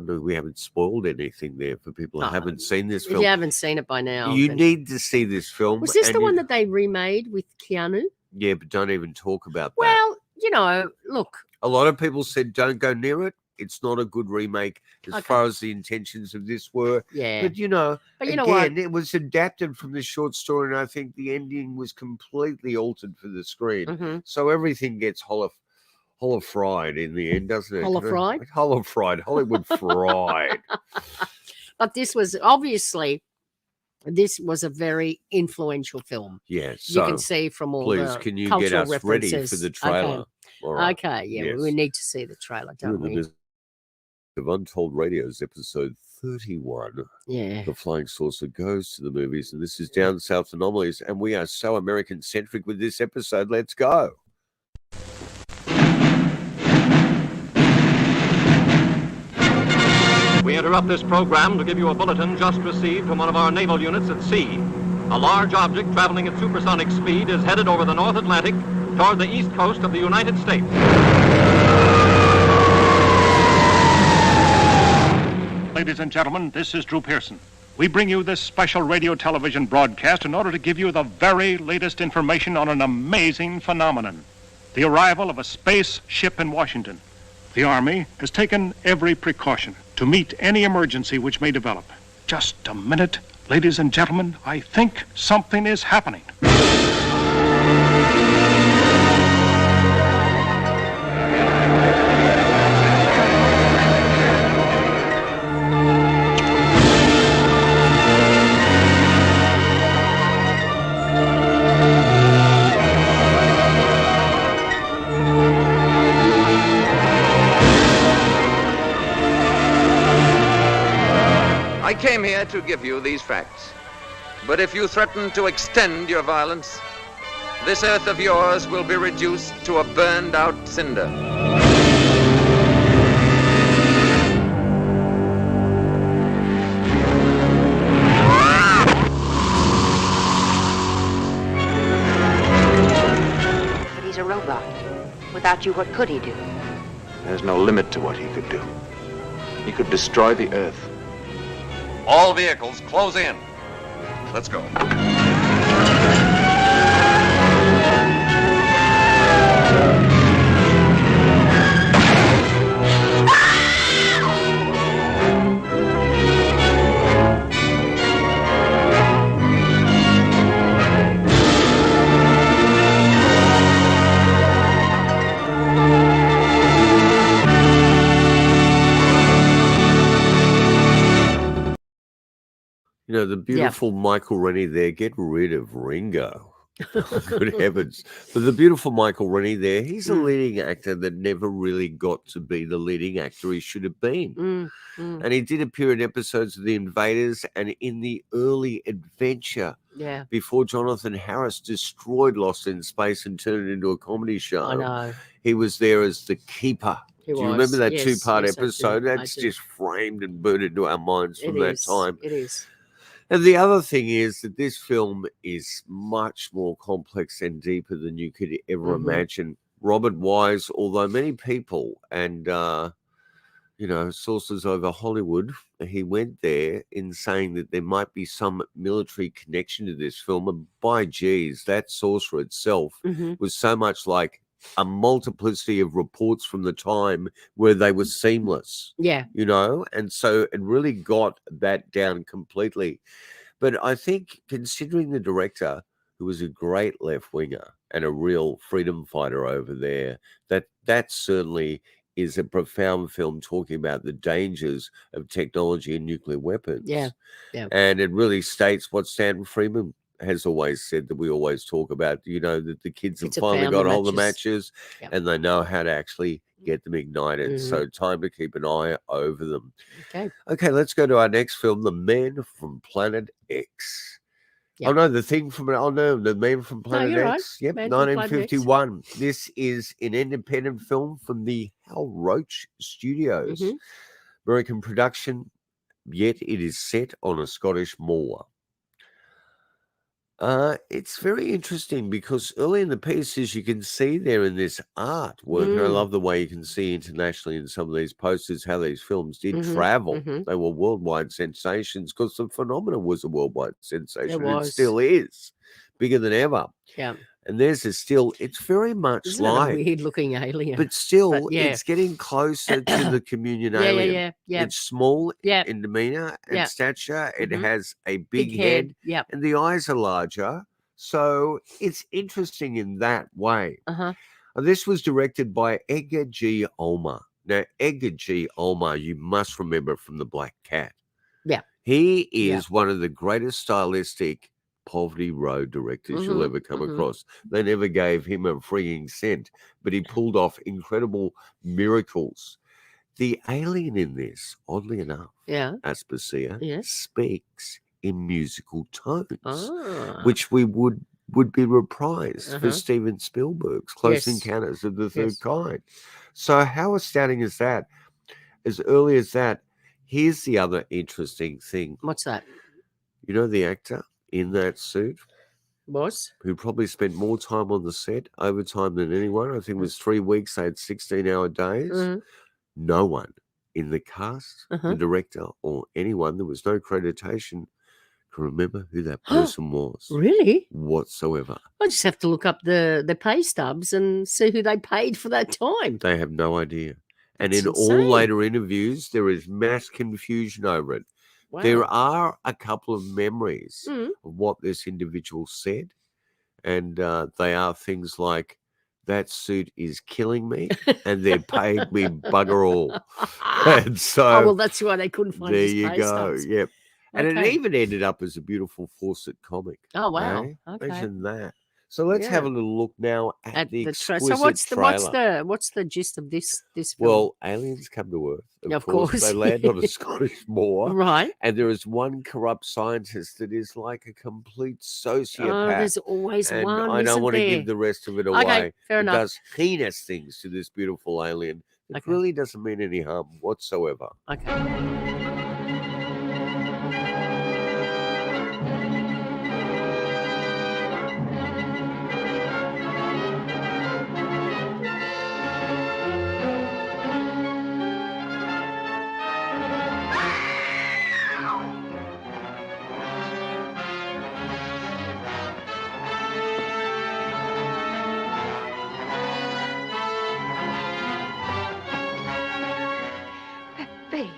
S2: that we haven't spoiled anything there for people who haven't seen this
S3: If
S2: film.
S3: you haven't seen it by now.
S2: You
S3: then-
S2: need to see this film.
S3: Was this
S2: and
S3: the one that they remade with Keanu?
S2: Yeah, but don't even talk about that.
S3: Well, you know, look.
S2: A lot of people said don't go near it. It's not a good remake as
S3: Okay.
S2: far as the intentions of this were.
S3: Yeah.
S2: But you know
S3: what?
S2: again, it was adapted from the short story, and I think the ending was completely altered for the screen.
S3: Mhm.
S2: So everything gets fried in the end, doesn't it?
S3: Hollow-fried?
S2: Hollow-fried. Hollywood fried.
S3: But this was a very influential film.
S2: Yeah,
S3: You
S2: so
S3: can see from all
S2: please,
S3: the
S2: can you
S3: cultural
S2: get us
S3: references.
S2: ready for the trailer?
S3: Okay.
S2: All right.
S3: Okay, yeah,
S2: Yes.
S3: we need to see the trailer,
S2: You're
S3: don't
S2: in the
S3: we?
S2: midst of Untold Radio's episode 31.
S3: Yeah.
S2: The Flying Saucer goes to the movies, and this is Down South Anomalies, and we are so American-centric with this episode. Let's go.
S14: We interrupt this program to give you a bulletin just received from one of our naval units at sea. A large object traveling at supersonic speed is headed over the North Atlantic toward the east coast of the United States.
S15: Ladies and gentlemen, this is Drew Pearson. We bring you this special radio television broadcast in order to give you the very latest information on an amazing phenomenon, the arrival of a space ship in Washington. The Army has taken every precaution to meet any emergency which may develop. Just a minute, ladies and gentlemen, I think something is happening.
S16: I came here to give you these facts. But if you threaten to extend your violence, this earth of yours will be reduced to a burned out cinder.
S17: But he's a robot. Without you, what could he do?
S11: There's no limit to what he could do. He could destroy the Earth.
S12: All vehicles, close in. Let's go.
S2: You know, the beautiful Michael Rennie there, get rid of Ringo. Good heavens. But the beautiful Michael Rennie there, he's a leading actor that never really got to be the leading actor he should have been. And he did appear in episodes of The Invaders and in the early adventure before Jonathan Harris destroyed Lost in Space and turned it into a comedy show.
S3: I know.
S2: He was there as the keeper.
S3: He
S2: Do you
S3: was.
S2: remember that
S3: Yes,
S2: two-part
S3: yes, I do.
S2: episode?
S3: I
S2: That's
S3: do.
S2: just framed and burned into our minds from that time.
S3: It is.
S2: And the other thing is that this film is much more complex and deeper than you could ever imagine. Robert Wise, although many people and, sources over Hollywood, he went there in saying that there might be some military connection to this film. And by geez, that sorcerer itself was so much like a multiplicity of reports from the time where they were seamless.
S3: Yeah.
S2: And so it really got that down completely. But I think considering the director, who was a great left winger and a real freedom fighter over there, that certainly is a profound film talking about the dangers of technology and nuclear weapons.
S3: Yeah.
S2: And it really states what Stanton Friedman has always said that we always talk about, that the kids have
S3: Kids have
S2: finally
S3: found
S2: got
S3: the
S2: all the
S3: matches.
S2: matches and they know how to actually get them ignited. So time to keep an eye over them. Okay, let's go to our next film, The Man from Planet X. Oh no, the thing from the Man from Planet
S3: you're right.
S2: X. Yep,
S3: Man from Planet X.
S2: 1951. This is an independent film from the Hal Roach Studios.
S3: Mhm.
S2: American production, yet it is set on a Scottish moor. It's very interesting because early in the pieces you can see there in this artwork, and I love the way you can see internationally in some of these posters how these films did travel. They were worldwide sensations because the phenomenon was a worldwide sensation. It still is bigger than ever.
S3: Yeah.
S2: And there's a still, it's very much
S3: Isn't it a
S2: like,
S3: weird looking alien?
S2: but still,
S3: But yeah.
S2: it's getting closer to the communion
S3: Yeah,
S2: alien.
S3: yeah.
S2: It's small
S3: Yeah.
S2: in demeanor and
S3: Yeah.
S2: stature. It
S3: Mhm.
S2: has a big
S3: Big
S2: head,
S3: Yep.
S2: and the eyes are larger. So it's interesting in that way.
S3: Uh-huh.
S2: And this was directed by Edgar G. Ulmer. Now, Edgar G. Ulmer, you must remember from The Black Cat.
S3: Yeah.
S2: He is one of the greatest stylistic Poverty Road directors you'll ever come across. They never gave him a freaking cent, but he pulled off incredible miracles. The alien in this, oddly enough, Aspasia, speaks in musical tones, which we would be reprised for Steven Spielberg's Close Encounters of the Third Kind. So how astounding is that? As early as that, here's the other interesting thing.
S3: What's that?
S2: You know the actor in that suit?
S3: Was?
S2: Who probably spent more time on the set, overtime than anyone. I think it was 3 weeks. They had 16-hour days. No one in the cast, the director, or anyone, there was no accreditation, can remember who that person was.
S3: Really?
S2: Whatsoever.
S3: I just have to look up the pay stubs and see who they paid for that time.
S2: They have no idea. And
S3: That's
S2: in all
S3: insane.
S2: later interviews, there is mass confusion over it.
S3: Wow.
S2: There are a couple of memories
S3: Mm.
S2: of what this individual said, and they are things like, that suit is killing me, and they're paid me bugger all. And so,
S3: Oh, well, that's why they couldn't find
S2: there
S3: his
S2: you
S3: pay
S2: go.
S3: stubs.
S2: Yep. And it
S3: Okay.
S2: even ended up as a beautiful Fawcett comic.
S3: Oh, wow.
S2: eh?
S3: Okay.
S2: Imagine that. So let's
S3: Yeah.
S2: have a little look now at the exquisite
S3: So what's
S2: trailer.
S3: the gist of this film?
S2: Well, aliens come to Earth.
S3: Of
S2: They
S3: course.
S2: land on a Scottish moor.
S3: Right.
S2: And there is one corrupt scientist that is like a complete sociopath.
S3: Oh, there's always
S2: and
S3: one,
S2: I don't
S3: isn't
S2: want to
S3: there?
S2: give the rest of it away.
S3: Okay, fair
S2: It
S3: enough.
S2: does heinous things to this beautiful alien. It
S3: Okay.
S2: really doesn't mean any harm whatsoever.
S3: Okay.
S18: That face,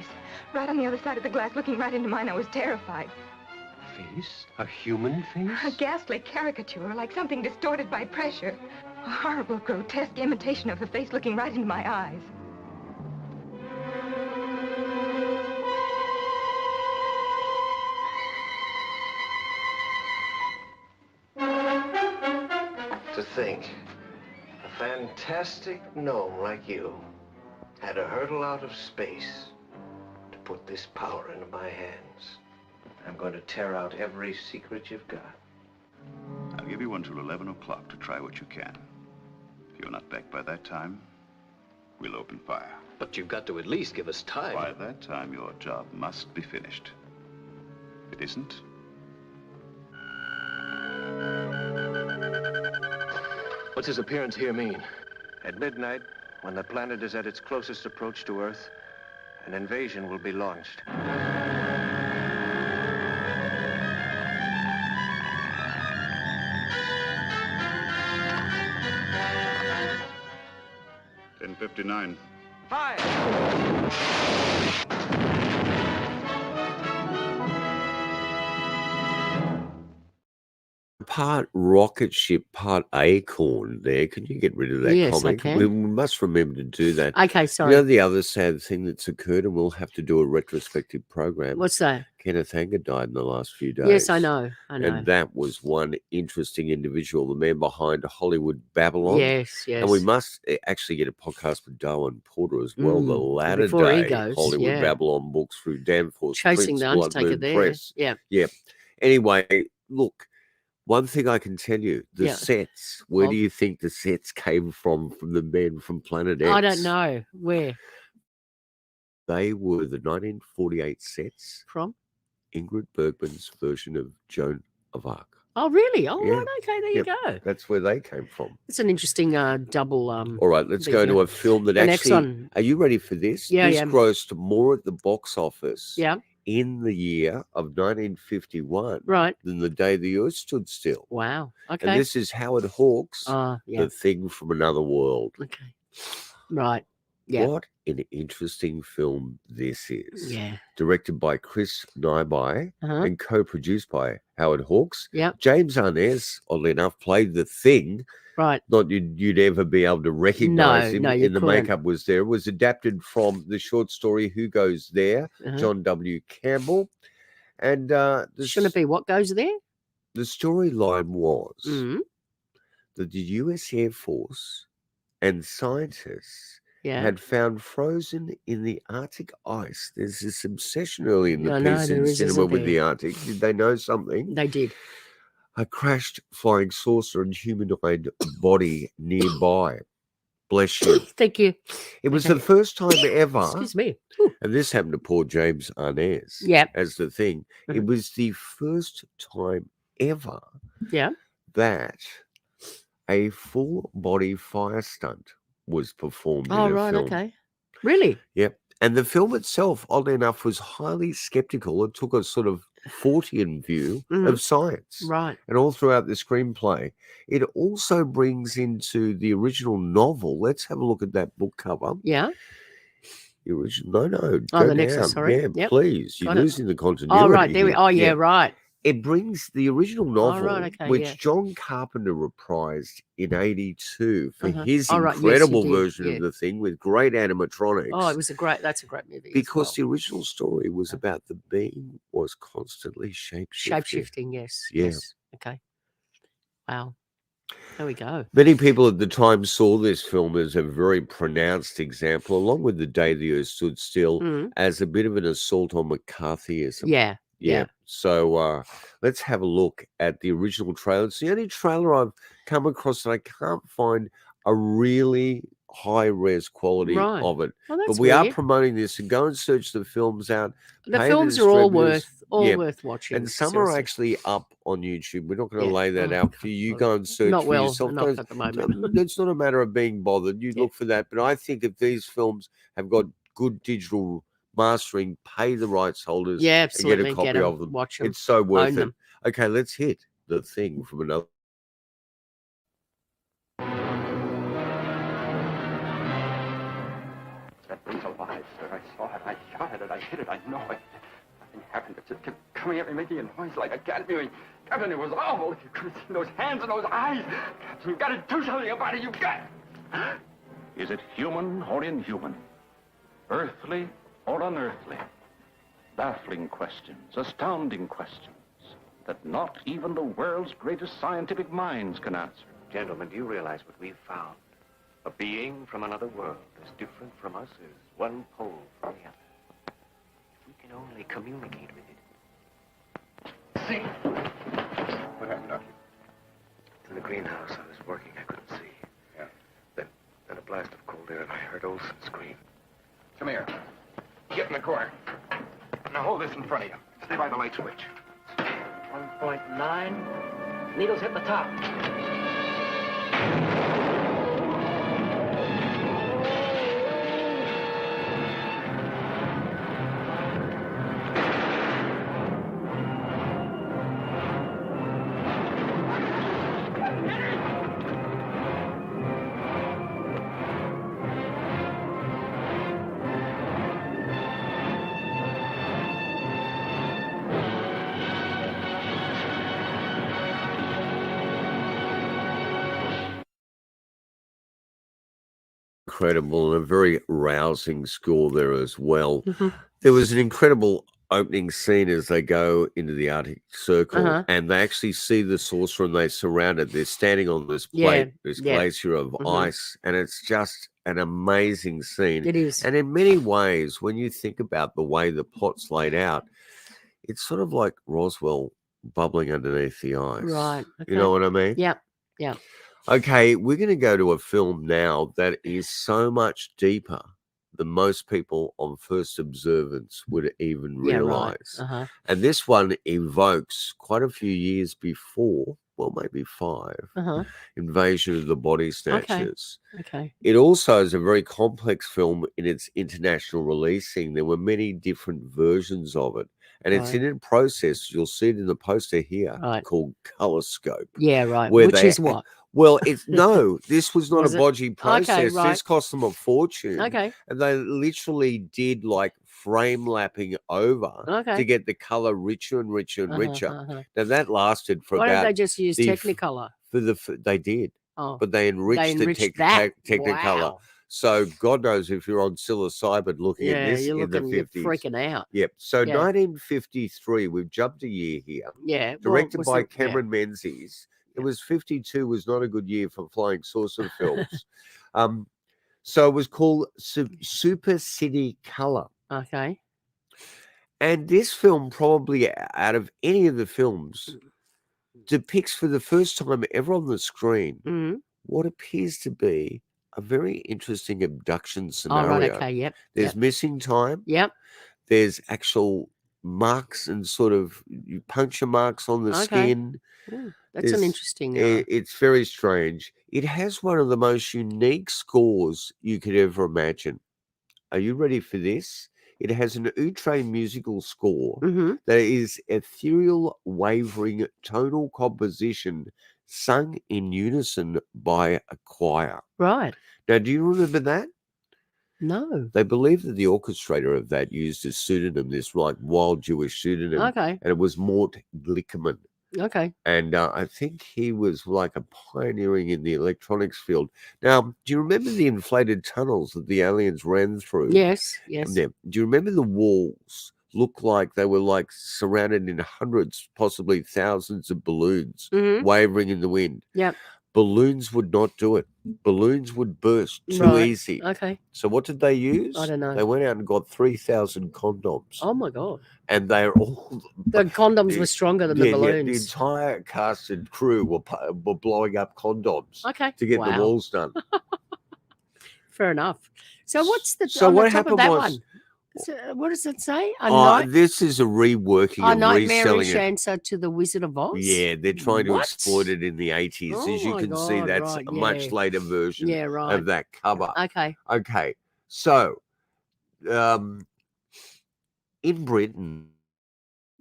S18: right on the other side of the glass, looking right into mine, I was terrified.
S19: Face? A human face?
S18: A ghastly caricature, like something distorted by pressure. A horrible, grotesque imitation of the face looking right into my eyes.
S19: To think, a fantastic gnome like you had to hurtle out of space to put this power into my hands. I'm going to tear out every secret you've got.
S20: I'll give you until 11 o'clock to try what you can. If you're not back by that time, we'll open fire.
S19: But you've got to at least give us time.
S20: By that time, your job must be finished. If it isn't,
S19: What's his appearance here mean? At midnight, when the planet is at its closest approach to Earth, an invasion will be launched.
S20: $10:59.
S2: Part rocket ship, part acorn there. Can you get rid of that
S3: Yes, I
S2: comic?
S3: can.
S2: We must remember to do that.
S3: Okay,
S2: You
S3: sorry.
S2: know the other sad thing that's occurred, and we'll have to do a retrospective program.
S3: What's that?
S2: Kenneth Arnold died in the last few days.
S3: Yes, I know. I know.
S2: And that was one interesting individual, the man behind Hollywood Babylon.
S3: Yes,
S2: And we
S3: yes.
S2: must actually get a podcast with Darwin Porter as well. The latter
S3: before he
S2: day
S3: goes,
S2: Hollywood
S3: yeah.
S2: Babylon books through Danforth
S3: Chasing the
S2: Principal
S3: Undertaker
S2: Moon
S3: there.
S2: Press.
S3: Yeah.
S2: Yeah. Anyway, look, One thing I can tell you, the
S3: Yeah.
S2: sets, where do
S3: Of?
S2: you think the sets came from the men from Planet X?
S3: I don't know. Where?
S2: They were the 1948 sets,
S3: From?
S2: Ingrid Bergman's version of Joan of Arc.
S3: Oh, really? Oh,
S2: Yeah.
S3: right. Okay, there you go.
S2: That's where they came from.
S3: It's an interesting double.
S2: All right, let's
S3: thing,
S2: go
S3: yeah.
S2: to a film that
S3: The next
S2: actually.
S3: one.
S2: Are you ready for this?
S3: Yeah,
S2: This
S3: yeah.
S2: grossed more at the box office
S3: Yeah.
S2: in the year of 1951
S3: Right.
S2: than The Day the Earth Stood Still.
S3: Wow. Okay.
S2: And this is Howard Hawks'
S3: yeah.
S2: The Thing from Another World.
S3: Okay. Right. Yeah.
S2: What an interesting film this is.
S3: Yeah.
S2: Directed by Chris Nyby
S3: Uh-huh.
S2: and co-produced by Howard Hawks.
S3: Yeah.
S2: James Arness, oddly enough, played the Thing.
S3: Right.
S2: Not you'd ever be able to recognize him.
S3: No, you
S2: And the
S3: couldn't.
S2: makeup was there. It was adapted from the short story Who Goes There,
S3: Uh-huh.
S2: John W. Campbell. And
S3: Shouldn't it be what goes there?
S2: the storyline was
S3: Mm.
S2: that the US Air Force and scientists
S3: Yeah.
S2: had found frozen in the Arctic ice. There's this obsession early in the
S3: I know,
S2: piece
S3: there
S2: in
S3: is,
S2: cinema
S3: isn't
S2: with the
S3: there?
S2: Arctic. Did they know something?
S3: They did.
S2: A crashed flying saucer and humanoid body nearby. Bless you.
S3: Thank you.
S2: It was
S3: Okay.
S2: the first time ever,
S3: Excuse me.
S2: and this happened to poor James Arness
S3: Yep.
S2: as the Thing. It was the first time ever
S3: Yeah.
S2: that a full body fire stunt was performed
S3: Oh,
S2: in a
S3: right.
S2: film.
S3: Okay. Really?
S2: Yep. And the film itself, oddly enough, was highly skeptical. It took a sort of Fortean view of science.
S3: Right.
S2: And all throughout the screenplay. It also brings into the original novel. Let's have a look at that book cover.
S3: Yeah.
S2: The original, no,
S3: Oh,
S2: go
S3: the Nexus,
S2: down.
S3: sorry.
S2: Yeah,
S3: Yep.
S2: please. You're
S3: Got it.
S2: losing the continuity.
S3: Oh, right. There we.
S2: here.
S3: Oh, yeah. Right.
S2: It brings the original novel,
S3: right, okay,
S2: which
S3: yeah.
S2: John Carpenter reprised in '82 for
S3: Uh-huh.
S2: his
S3: Oh, right, yes, he
S2: incredible
S3: did,
S2: version
S3: yeah.
S2: of the Thing with great animatronics.
S3: Oh, it was that's a great movie. as
S2: Because
S3: well.
S2: the original story was about the being was constantly shape-shifting.
S3: Shape-shifting, yes.
S2: Yeah.
S3: Yes. Okay. Wow. There we go.
S2: Many people at the time saw this film as a very pronounced example, along with The Day the Earth Stood Still, as a bit of an assault on McCarthyism.
S3: Yeah. Yeah.
S2: So let's have a look at the original trailer. It's the only trailer I've come across that I can't find a really high-res quality
S3: Right.
S2: of it.
S3: Well,
S2: But
S3: that's
S2: we are
S3: weird.
S2: promoting this, and go and search the films out.
S3: The
S2: pay
S3: films are all
S2: distributors.
S3: worth watching.
S2: And some
S3: seriously.
S2: are actually up on YouTube. We're not going to
S3: Yeah.
S2: lay that
S3: Oh,
S2: out for you. You go and search
S3: Not
S2: for
S3: well
S2: yourself.
S3: enough
S2: Don't-
S3: at the moment.
S2: It's not a matter of being bothered. You look for that. But I think if these films have got good digital mastering, pay the rights holders
S3: Yeah,
S2: and
S3: absolutely.
S2: get a copy
S3: Get 'em,
S2: of them.
S3: watch 'em,
S2: It's so worth
S3: own
S2: it.
S3: them.
S2: Okay, let's hit The Thing from another.
S21: That thing's alive, sir. I saw it. I shot at it. I hit it. I know it. Nothing happened. It just kept coming at me, making a noise like a cat mewing. Captain, it was awful. You could have seen those hands and those eyes. Captain, you've got to do something about it. You've got.
S15: Is it human or inhuman? Earthly or unearthly? Baffling questions, astounding questions that not even the world's greatest scientific minds can answer.
S19: Gentlemen, do you realize what we've found? A being from another world, as different from us as one pole from the other. If we can only communicate with it. See? What happened, Doctor? In the greenhouse, I was working. I couldn't see.
S20: Yeah.
S19: Then a blast of cold air, and I heard Olson scream.
S20: Come here. Get in the corner. Now hold this in front of you. Stay by the light switch.
S21: 1.9. Needles hit the top.
S2: Incredible, and a very rousing score there as well.
S3: Mm-hmm.
S2: There was an incredible opening scene as they go into the Arctic Circle,
S3: Uh-huh.
S2: and they actually see the saucer and they surround it. They're standing on this
S3: Yeah,
S2: plate, this
S3: yeah.
S2: glacier of
S3: Mhm.
S2: ice, and it's just an amazing scene.
S3: It is.
S2: And in many ways, when you think about the way the plot's laid out, it's sort of like Roswell bubbling underneath the ice.
S3: Right.
S2: You know what I mean?
S3: Yep. Yep.
S2: Okay, we're going to go to a film now that is so much deeper than most people on first observance would even realize.
S3: Yeah, right.
S2: And this one evokes quite a few years before, well, maybe 5, Invasion of the Body Snatchers.
S3: Okay.
S2: It also is a very complex film in its international releasing. There were many different versions of it. And it's in a process, you'll see it in the poster here, called Color Scope.
S3: Yeah, right. Which is what?
S2: Well, it's no, this was not
S3: Was
S2: a
S3: it?
S2: bodgy process.
S3: Okay, right.
S2: This cost them a fortune.
S3: Okay.
S2: And they literally did like frame lapping over to get the color richer and richer and richer. Now that lasted for
S3: Why
S2: about.
S3: don't they just use Technicolor?
S2: They did.
S3: Oh.
S2: But they enriched the Technicolor.
S3: Wow.
S2: So God knows if you're on psilocybin looking at this
S3: you're
S2: in the
S3: looking,
S2: 50s.
S3: you're freaking out.
S2: Yep. So 1953, we've jumped a year here.
S3: Yeah.
S2: Directed by Cameron Menzies. It was 52 was not a good year for flying saucer films. So it was called Super City Color.
S3: Okay.
S2: And this film, probably out of any of the films, depicts for the first time ever on the screen what appears to be a very interesting abduction scenario.
S3: Oh, right, okay, yep.
S2: There's missing time.
S3: Yep.
S2: There's actual marks and sort of puncture marks on the skin.
S3: Ooh, that's an interesting.
S2: It's very strange. It has one of the most unique scores you could ever imagine. Are you ready for this? It has an outre musical score that is ethereal, wavering tonal composition sung in unison by a choir.
S3: Right.
S2: Now, do you remember that?
S3: No.
S2: They believe that the orchestrator of that used a pseudonym, this like wild Jewish pseudonym.
S3: Okay.
S2: And it was Mort Glickman.
S3: Okay.
S2: And I think he was like a pioneering in the electronics field. Now, do you remember the inflated tunnels that the aliens ran through?
S3: Yes. Yes.
S2: Yeah. Do you remember the walls looked like they were like surrounded in hundreds, possibly thousands of balloons wavering in the wind?
S3: Yep.
S2: Balloons would not do it. Balloons would burst too easy.
S3: Okay.
S2: So what did they use?
S3: I don't know.
S2: They went out and got 3,000 condoms.
S3: Oh my God.
S2: And they're all
S3: the condoms were stronger than the balloons.
S2: Yeah, the entire cast and crew were blowing up condoms to get the walls done.
S3: Fair enough. So what's the
S2: so
S3: on
S2: what
S3: the top
S2: happened
S3: of that
S2: was,
S3: one? So what does it say?
S2: This is a reworking
S3: A
S2: and reselling
S3: nightmarish answer to the Wizard of Oz.
S2: Yeah, they're trying to exploit it in the 80s.
S3: Oh
S2: As you can see, that's a much later version of that cover.
S3: Okay.
S2: Okay. So, in Britain,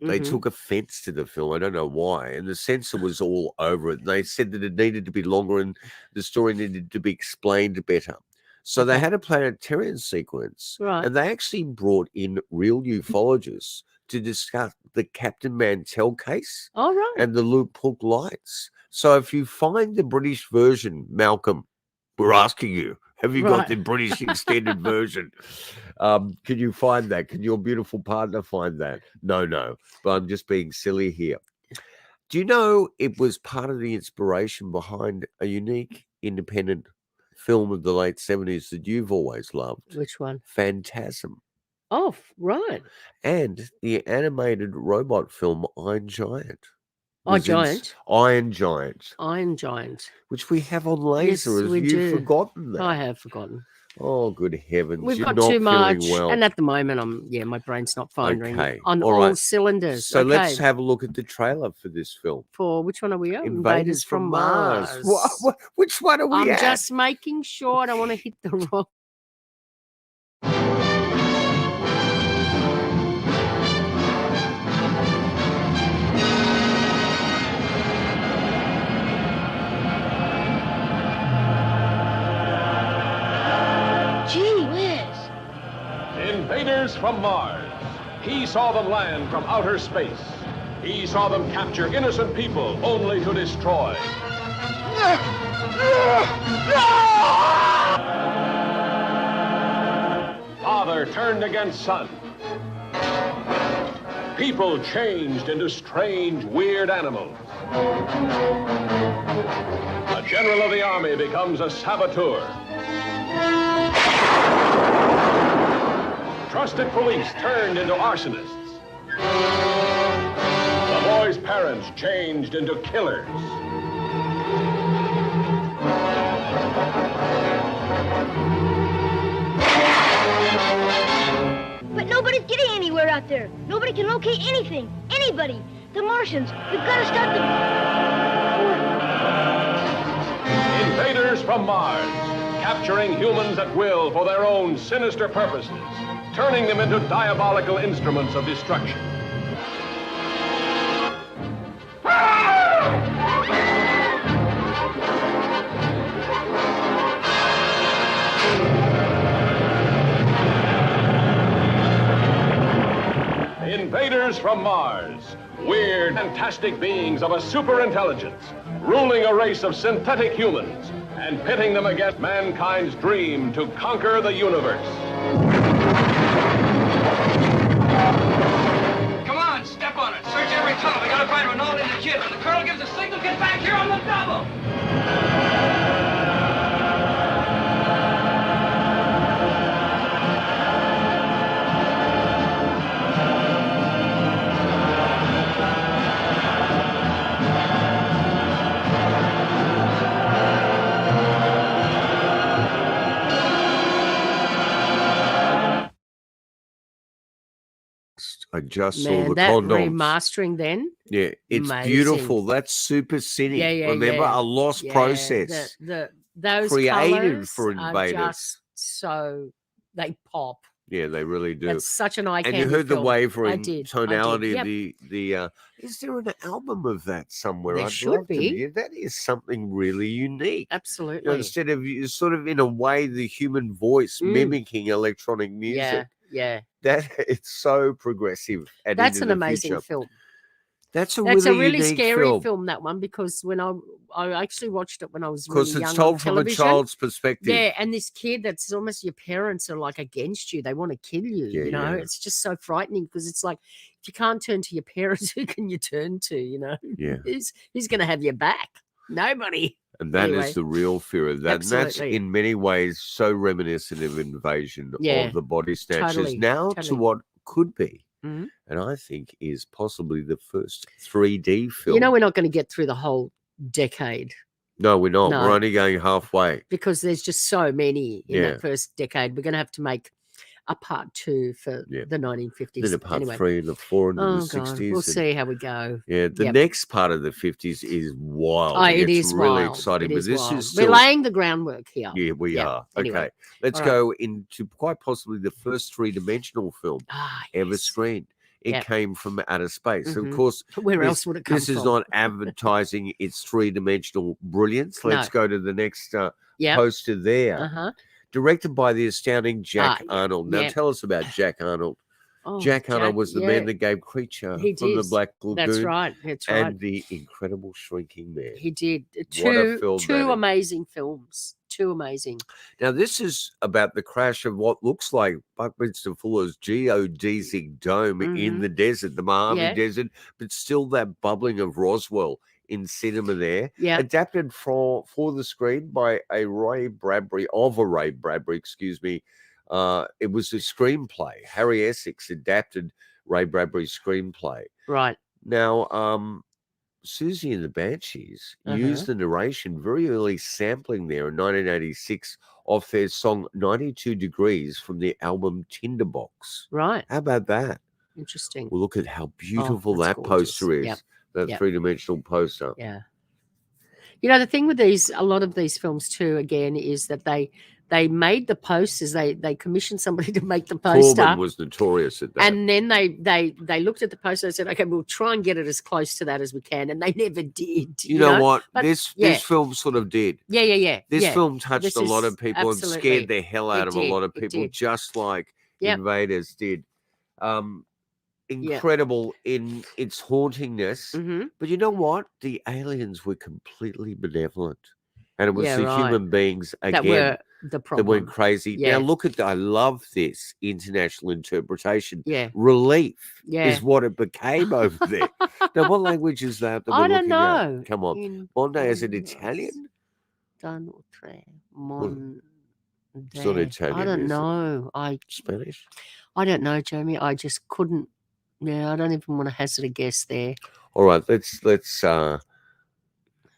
S2: they took offense to the film. I don't know why. And the censor was all over it. They said that it needed to be longer and the story needed to be explained better. So they had a planetarian sequence.
S3: Right.
S2: And they actually brought in real ufologists to discuss the Captain Mantell case and the Luke Hook lights. So if you find the British version, Malcolm, we're asking you, have you got the British extended version? Can you find that? Can your beautiful partner find that? No. But I'm just being silly here. Do you know it was part of the inspiration behind a unique independent film of the late 70s that you've always loved?
S3: Which one?
S2: Phantasm.
S3: Oh, right.
S2: And the animated robot film Iron Giant.
S3: Iron Giant?
S2: Iron Giant.
S3: Iron Giant.
S2: Which we have on laser.
S3: Yes,
S2: You've forgotten that.
S3: I have forgotten.
S2: Oh, good heavens.
S3: We've
S2: You're
S3: got
S2: not
S3: too much.
S2: well.
S3: And at the moment, my brain's not firing on
S2: all
S3: all
S2: right.
S3: cylinders.
S2: So let's have a look at the trailer for this film.
S3: For which one are we on?
S2: Invaders from Mars. Which one are we
S3: I'm
S2: at?
S3: just making sure I don't want to hit the wrong.
S6: Gee whiz.
S1: Invaders from Mars. He saw them land from outer space. He saw them capture innocent people only to destroy. Father turned against son. People changed into strange, weird animals. A general of the army becomes a saboteur. Trusted police turned into arsonists. The boy's parents changed into killers.
S6: But nobody's getting anywhere out there. Nobody can locate anything. Anybody. The Martians. We've got to stop them.
S1: Invaders from Mars, capturing humans at will for their own sinister purposes, turning them into diabolical instruments of destruction. Invaders from Mars, weird, fantastic beings of a superintelligence, ruling a race of synthetic humans and pitting them against mankind's dream to conquer the universe.
S4: Come on, step on it. Search every tunnel. We gotta find Ronaldo and the kid. When the colonel gives a signal, get back here on the double.
S2: I just saw
S3: Man,
S2: the
S3: that
S2: condoms.
S3: remastering then.
S2: Yeah, it's
S3: amazing.
S2: beautiful. That's super cine.
S3: Yeah.
S2: Remember, a lost process.
S3: Those
S2: created
S3: colours
S2: for
S3: are
S2: invaders.
S3: just so they pop.
S2: Yeah, they really do.
S3: That's such an eye
S2: And you
S3: candy
S2: heard the
S3: film.
S2: wavering
S3: I did.
S2: tonality
S3: Yep.
S2: of the is there an album of that somewhere?
S3: There
S2: I'd
S3: should
S2: love to
S3: be.
S2: hear. That is something really unique.
S3: Absolutely.
S2: You know, instead of sort of in a way the human voice mimicking electronic music.
S3: Yeah.
S2: That it's so progressive. And
S3: That's
S2: into
S3: an
S2: the
S3: amazing
S2: future.
S3: film.
S2: That's a
S3: That's
S2: really
S3: a really
S2: unique
S3: scary film, that one, because when I actually watched it when I was really
S2: because
S3: young
S2: it's
S3: on
S2: told from a
S3: television.
S2: child's perspective.
S3: Yeah, and this kid that's almost your parents are like against you. They want to kill you,
S2: Yeah,
S3: you know.
S2: yeah.
S3: It's just so frightening because it's like if you can't turn to your parents, who can you turn to, you know?
S2: Yeah.
S3: Who's going to have your back? Nobody.
S2: And that is
S3: Anyway.
S2: the real fear of that. And that's
S3: Absolutely.
S2: in many ways so reminiscent of Invasion
S3: Yeah,
S2: of the Body Snatchers
S3: totally,
S2: now to
S3: totally.
S2: what could be.
S3: Mhm.
S2: And I think is possibly the first 3D film.
S3: You know, we're not going to get through the whole decade
S2: no, we're not.
S3: No.
S2: We're only going halfway.
S3: because there's just so many in
S2: Yeah.
S3: that first decade. We're going to have to make a part 2 for
S2: Yeah.
S3: the 1950s.
S2: Then a part
S3: anyway.
S2: 3 and a 4 and
S3: Oh,
S2: the
S3: God.
S2: 60s.
S3: We'll
S2: and-
S3: see how we go.
S2: Yeah, the
S3: Yep.
S2: next part of the 50s is wild.
S3: Oh, it
S2: gets
S3: is
S2: really
S3: wild.
S2: exciting.
S3: It
S2: but
S3: is
S2: this
S3: wild.
S2: is still
S3: We're laying the groundwork here.
S2: Yeah, we
S3: Yeah,
S2: are.
S3: anyway.
S2: Okay. Let's
S3: All right.
S2: go into quite possibly the first three-dimensional film ever screened. It
S3: Yep.
S2: came from outer space.
S3: Mhm.
S2: Of course,
S3: Where
S2: this,
S3: else would it come
S2: this is
S3: from?
S2: not advertising its three-dimensional brilliance. Let's go to the next
S3: Yep.
S2: poster there.
S3: Uh-huh.
S2: Directed by the astounding Jack
S3: yeah,
S2: Arnold. Now,
S3: yep.
S2: tell us about Jack Arnold.
S3: Oh,
S2: Jack Arnold was the
S3: yeah.
S2: man that gave Creature
S3: He
S2: from the
S3: did.
S2: Black Lagoon.
S3: That's right. That's right.
S2: And the Incredible Shrinking Man.
S3: He did.
S2: What a film that
S3: Two
S2: is.
S3: amazing films. Two amazing.
S2: Now, this is about the crash of what looks like Buckminster Fuller's geodesic dome in the desert, the Mojave
S3: Yeah.
S2: Desert, but still that bubbling of Roswell in cinema there.
S3: Yeah.
S2: Adapted for the screen by Ray Bradbury, excuse me. It was a screenplay. Harry Essex adapted Ray Bradbury's screenplay.
S3: Right.
S2: Now, Susie and the Banshees used the narration very early sampling there in 1986 off their song 92 Degrees from the album Tinderbox.
S3: Right.
S2: How about that?
S3: Interesting.
S2: Well, look at how beautiful
S3: that's
S2: that
S3: gorgeous.
S2: poster is,
S3: Yep.
S2: that
S3: Yep.
S2: three-dimensional poster.
S3: Yeah. You know, the thing with a lot of these films too, again, is that they made the posters. They commissioned somebody to make the poster.
S2: Corman was notorious at that.
S3: And then they looked at the poster and said, okay, we'll try and get it as close to that as we can. And they never did.
S2: You know what?
S3: But,
S2: This film sort of did.
S3: Yeah.
S2: This
S3: yeah.
S2: film touched
S3: This
S2: a lot
S3: is-
S2: of people and
S3: absolutely.
S2: scared the hell out
S3: It
S2: of a
S3: did,
S2: lot of
S3: it
S2: people,
S3: did.
S2: just like
S3: Yep.
S2: Invaders did. Incredible in its hauntingness.
S3: Mm-hmm.
S2: But you know what? The aliens were completely benevolent. And it was
S3: Yeah,
S2: the
S3: right.
S2: human beings, again,
S3: That were the
S2: that
S3: problem.
S2: went crazy.
S3: Yeah.
S2: Now, look at I love this international interpretation.
S3: Yeah.
S2: Relief
S3: Yeah.
S2: is what it became over there. Now, what language is that we're
S3: I don't
S2: looking at?
S3: know.
S2: Come on. Monde, is it Italian? It's not Italian,
S3: I don't
S2: is it?
S3: know.
S2: Spanish?
S3: I don't know, Jamie. I just couldn't. Yeah, I don't even want to hazard a guess there.
S2: All right, let's go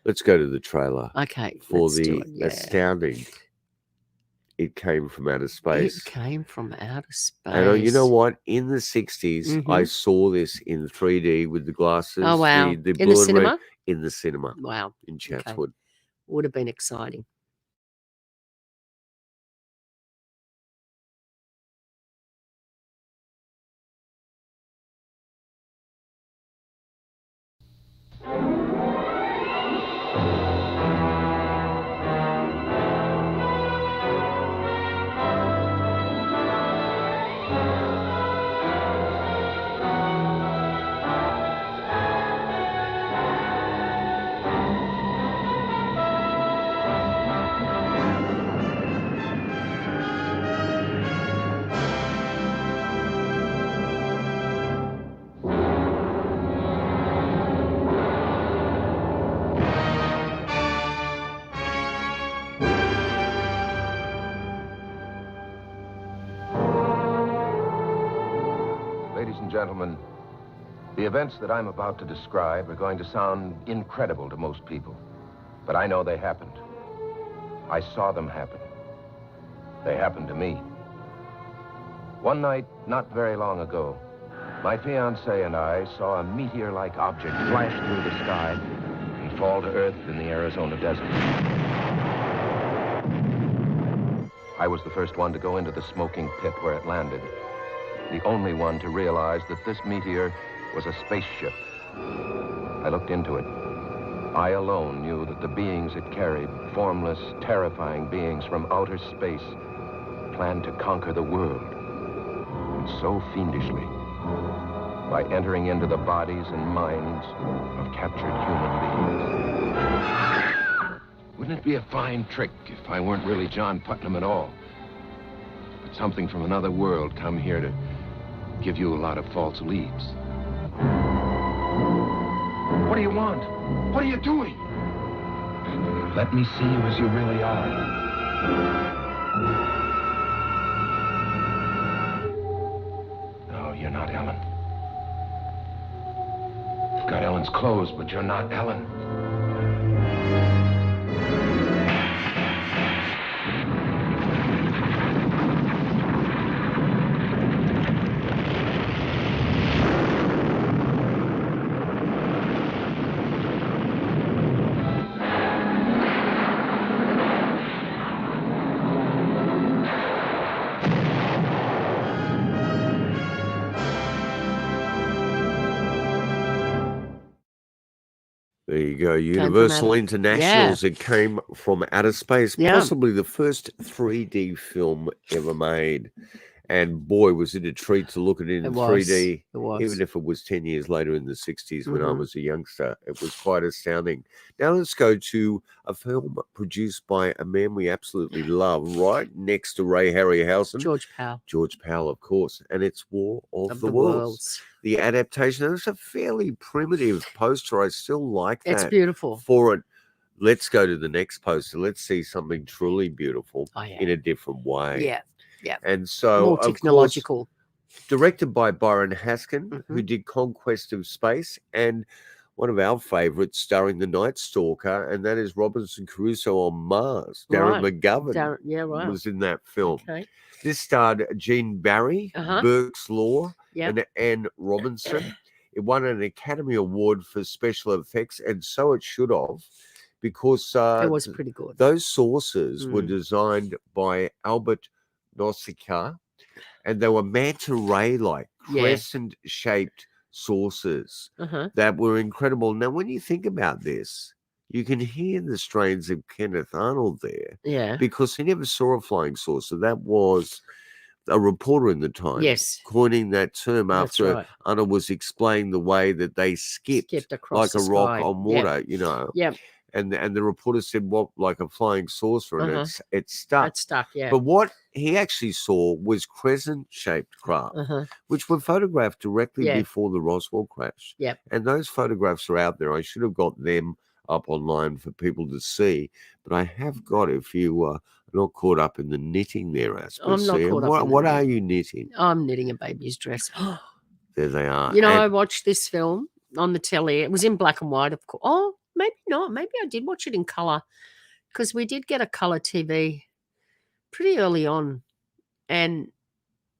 S2: to the trailer.
S3: Okay,
S2: For
S3: let's do
S2: the
S3: it, yeah.
S2: astounding It Came from Outer
S3: It
S2: Space.
S3: Came from Outer Space.
S2: And you know what? In the 60s, I
S3: Mhm.
S2: saw this in 3D with the glasses.
S3: Oh, wow.
S2: The
S3: In the
S2: blue and red-
S3: cinema?
S2: In the cinema.
S3: Wow.
S2: In
S3: Okay.
S2: Chatswood.
S3: Would have been exciting.
S7: Ladies and gentlemen, the events that I'm about to describe are going to sound incredible to most people, but I know they happened. I saw them happen. They happened to me. One night, not very long ago, my fiancée and I saw a meteor-like object flash through the sky and fall to Earth in the Arizona desert. I was the first one to go into the smoking pit where it landed. The only one to realize that this meteor was a spaceship. I looked into it. I alone knew that the beings it carried, formless, terrifying beings from outer space, planned to conquer the world. And so fiendishly, by entering into the bodies and minds of captured human beings. Wouldn't it be a fine trick if I weren't really John Putnam at all? But something from another world come here to give you a lot of false leads. What do you want? What are you doing? Let me see you as you really are. No, you're not Ellen. You've got Ellen's clothes, but you're not Ellen.
S2: There you go.
S3: from
S2: Universal
S3: outer-
S2: Internationals. It Came from Outer Space.
S3: Yeah.
S2: Possibly the first 3D film ever made. And boy, was it a treat to look at it in
S3: It was.
S2: 3D.
S3: It was.
S2: Even if it was 10 years later in the 60s when I
S3: Mhm.
S2: was a youngster. It was quite astounding. Now let's go to a film produced by a man we absolutely love, right next to Ray Harryhausen.
S3: George Powell.
S2: George Powell, of course. And it's War of,
S3: Of
S2: the
S3: the
S2: Worlds.
S3: Worlds.
S2: The adaptation. It's a fairly primitive poster. I still like that.
S3: It's beautiful.
S2: For it. Let's go to the next poster. Let's see something truly beautiful
S3: Oh, yeah.
S2: in a different way.
S3: Yeah. Yeah.
S2: And so,
S3: More
S2: of course,
S3: technological.
S2: directed by Byron Haskin, who
S3: Mhm.
S2: did Conquest of Space, and one of our favorites, starring the Night Stalker, and that is Robinson Crusoe on Mars. Darren
S3: Right.
S2: McGovern
S3: Yeah, right.
S2: was in that film.
S3: Okay.
S2: This starred Gene Barry,
S3: Uh-huh.
S2: Burke's Law,
S3: Yeah.
S2: and Anne Robinson. It won an Academy Award for special effects, and so it should have, because
S3: It was pretty good.
S2: those saucers were
S3: Mm.
S2: designed by Albert Nausicaa, and they were manta ray-like,
S3: Yeah.
S2: crescent-shaped saucers
S3: Uh-huh.
S2: that were incredible. Now, when you think about this, you can hear the strains of Kenneth Arnold there,
S3: Yeah.
S2: because he never saw a flying saucer. That was a reporter in the time
S3: Yes.
S2: coining that term
S3: That's
S2: after
S3: right.
S2: Arnold was explaining the way that they skipped
S3: across
S2: like a
S3: the
S2: rock
S3: sky.
S2: on
S3: Yep.
S2: water, you know.
S3: Yep.
S2: And the reporter said, "What, like a flying saucer?" And
S3: Uh-huh.
S2: it's stuck.
S3: It's stuck, yeah.
S2: But what he actually saw was crescent-shaped craft,
S3: Uh-huh.
S2: which were photographed directly
S3: Yeah.
S2: before the Roswell crash.
S3: Yep.
S2: And those photographs are out there. I should have got them up online for people to see, but I have got, if you are not caught up in the knitting there, Aspasia.
S3: I'm not caught up
S2: What,
S3: in
S2: what
S3: the
S2: are you knitting?
S3: I'm knitting a baby's dress.
S2: There they are.
S3: You know,
S2: And-
S3: I watched this film on the telly. It was in black and white, of course. Oh, maybe not. Maybe I did watch it in color because we did get a color TV pretty early on, and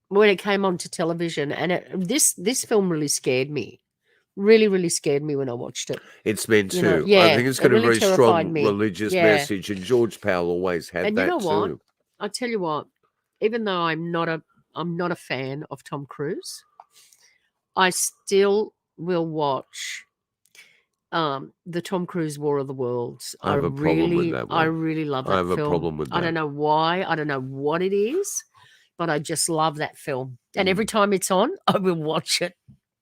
S3: when it came onto television, and this film really scared me. Really, really scared me when I watched it.
S2: It's meant to.
S3: You know, yeah,
S2: I think it's got
S3: it
S2: a
S3: really
S2: very strong
S3: terrified me.
S2: religious
S3: Yeah.
S2: message, and George Powell always had
S3: And
S2: that
S3: you know what?
S2: too.
S3: I tell you what, even though I'm not a fan of Tom Cruise, I still will watch the Tom Cruise War of the Worlds.
S2: I have a problem with that one.
S3: I really love that film.
S2: I have a problem with that.
S3: I don't know why. I don't know what it is, but I just love that film. And every time it's on, I will watch it.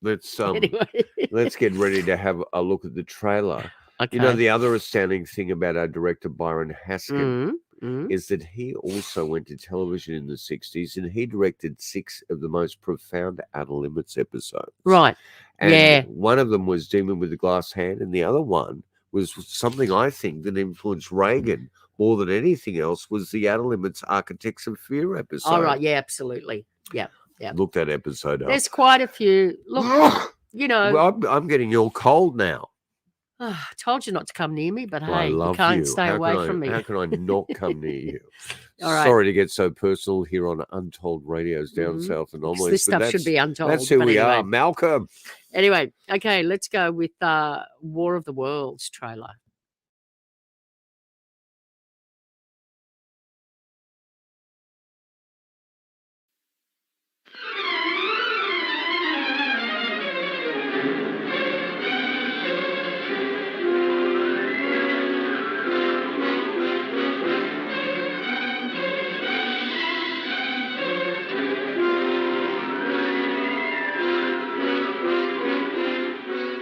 S2: Let's
S3: Anyway.
S2: let's get ready to have a look at the trailer.
S3: Okay.
S2: You know, the other astounding thing about our director Byron Haskin
S3: Mm-hmm.
S2: is that he also went to television in the 60s and he directed 6 of the most profound Outer Limits episodes.
S3: Right.
S2: And
S3: Yeah.
S2: one of them was Demon with the Glass Hand, and the other one was something I think that influenced Reagan more than anything else was the Outer Limits Architects of Fear episode.
S3: All right. Yeah, absolutely. Yeah. Yeah.
S2: Look that episode up.
S3: There's quite a few. Look, you know.
S2: Well, I'm getting all cold now.
S3: I told you not to come near me, but
S2: I
S3: hey, you
S2: love
S3: can't
S2: you.
S3: stay
S2: How
S3: away
S2: can I-
S3: from me.
S2: How can I not come near you?
S3: All right.
S2: Sorry to get so personal here on Untold Radio's Down
S3: Mhm.
S2: South
S3: Because
S2: Anomalies.
S3: this
S2: but
S3: stuff should
S2: that's-
S3: be untold.
S2: That's who
S3: but
S2: we
S3: anyway.
S2: are. Malcolm.
S3: Anyway, okay, let's go with War of the Worlds trailer.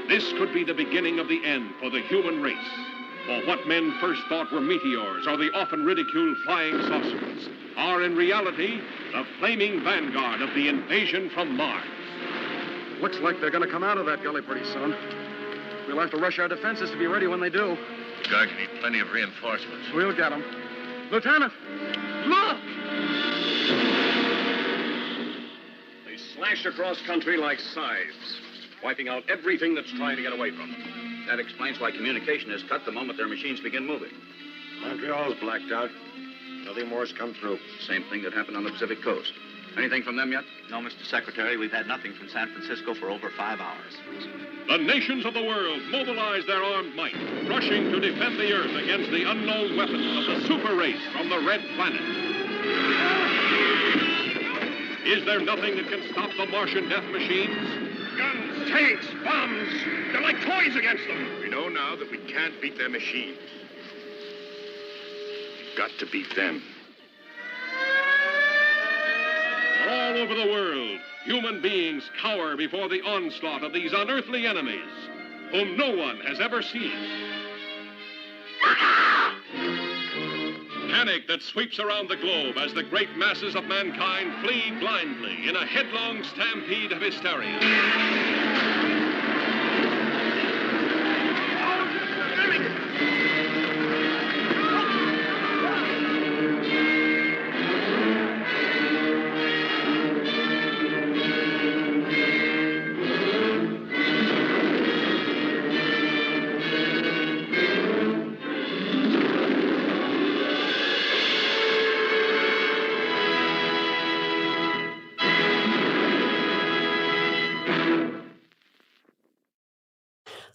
S15: This could be the beginning of the end for the human race. For what men first thought were meteors or the often ridiculed flying saucers are in reality the flaming vanguard of the invasion from Mars.
S8: Looks like they're going to come out of that gully pretty soon. We'll have to rush our defenses to be ready when they do.
S11: The guards need plenty of reinforcements.
S8: We'll get them. Lieutenant, look!
S1: They slashed across country like scythes, wiping out everything that's trying to get away from them.
S22: That explains why communication is cut the moment their machines begin moving.
S8: Montreal's blacked out. Nothing more's come through.
S22: Same thing that happened on the Pacific coast. Anything from them yet?
S23: No, Mr. Secretary, we've had nothing from San Francisco for over 5 hours.
S15: The nations of the world mobilize their armed might, rushing to defend the Earth against the unknown weapons of the super race from the Red Planet. Is there nothing that can stop the Martian death machines?
S8: Guns, tanks, bombs. They're like toys against them.
S11: We know now that we can't beat their machines. We've got to beat them.
S15: All over the world, human beings cower before the onslaught of these unearthly enemies, whom no one has ever seen. Panic that sweeps around the globe as the great masses of mankind flee blindly in a headlong stampede of hysteria.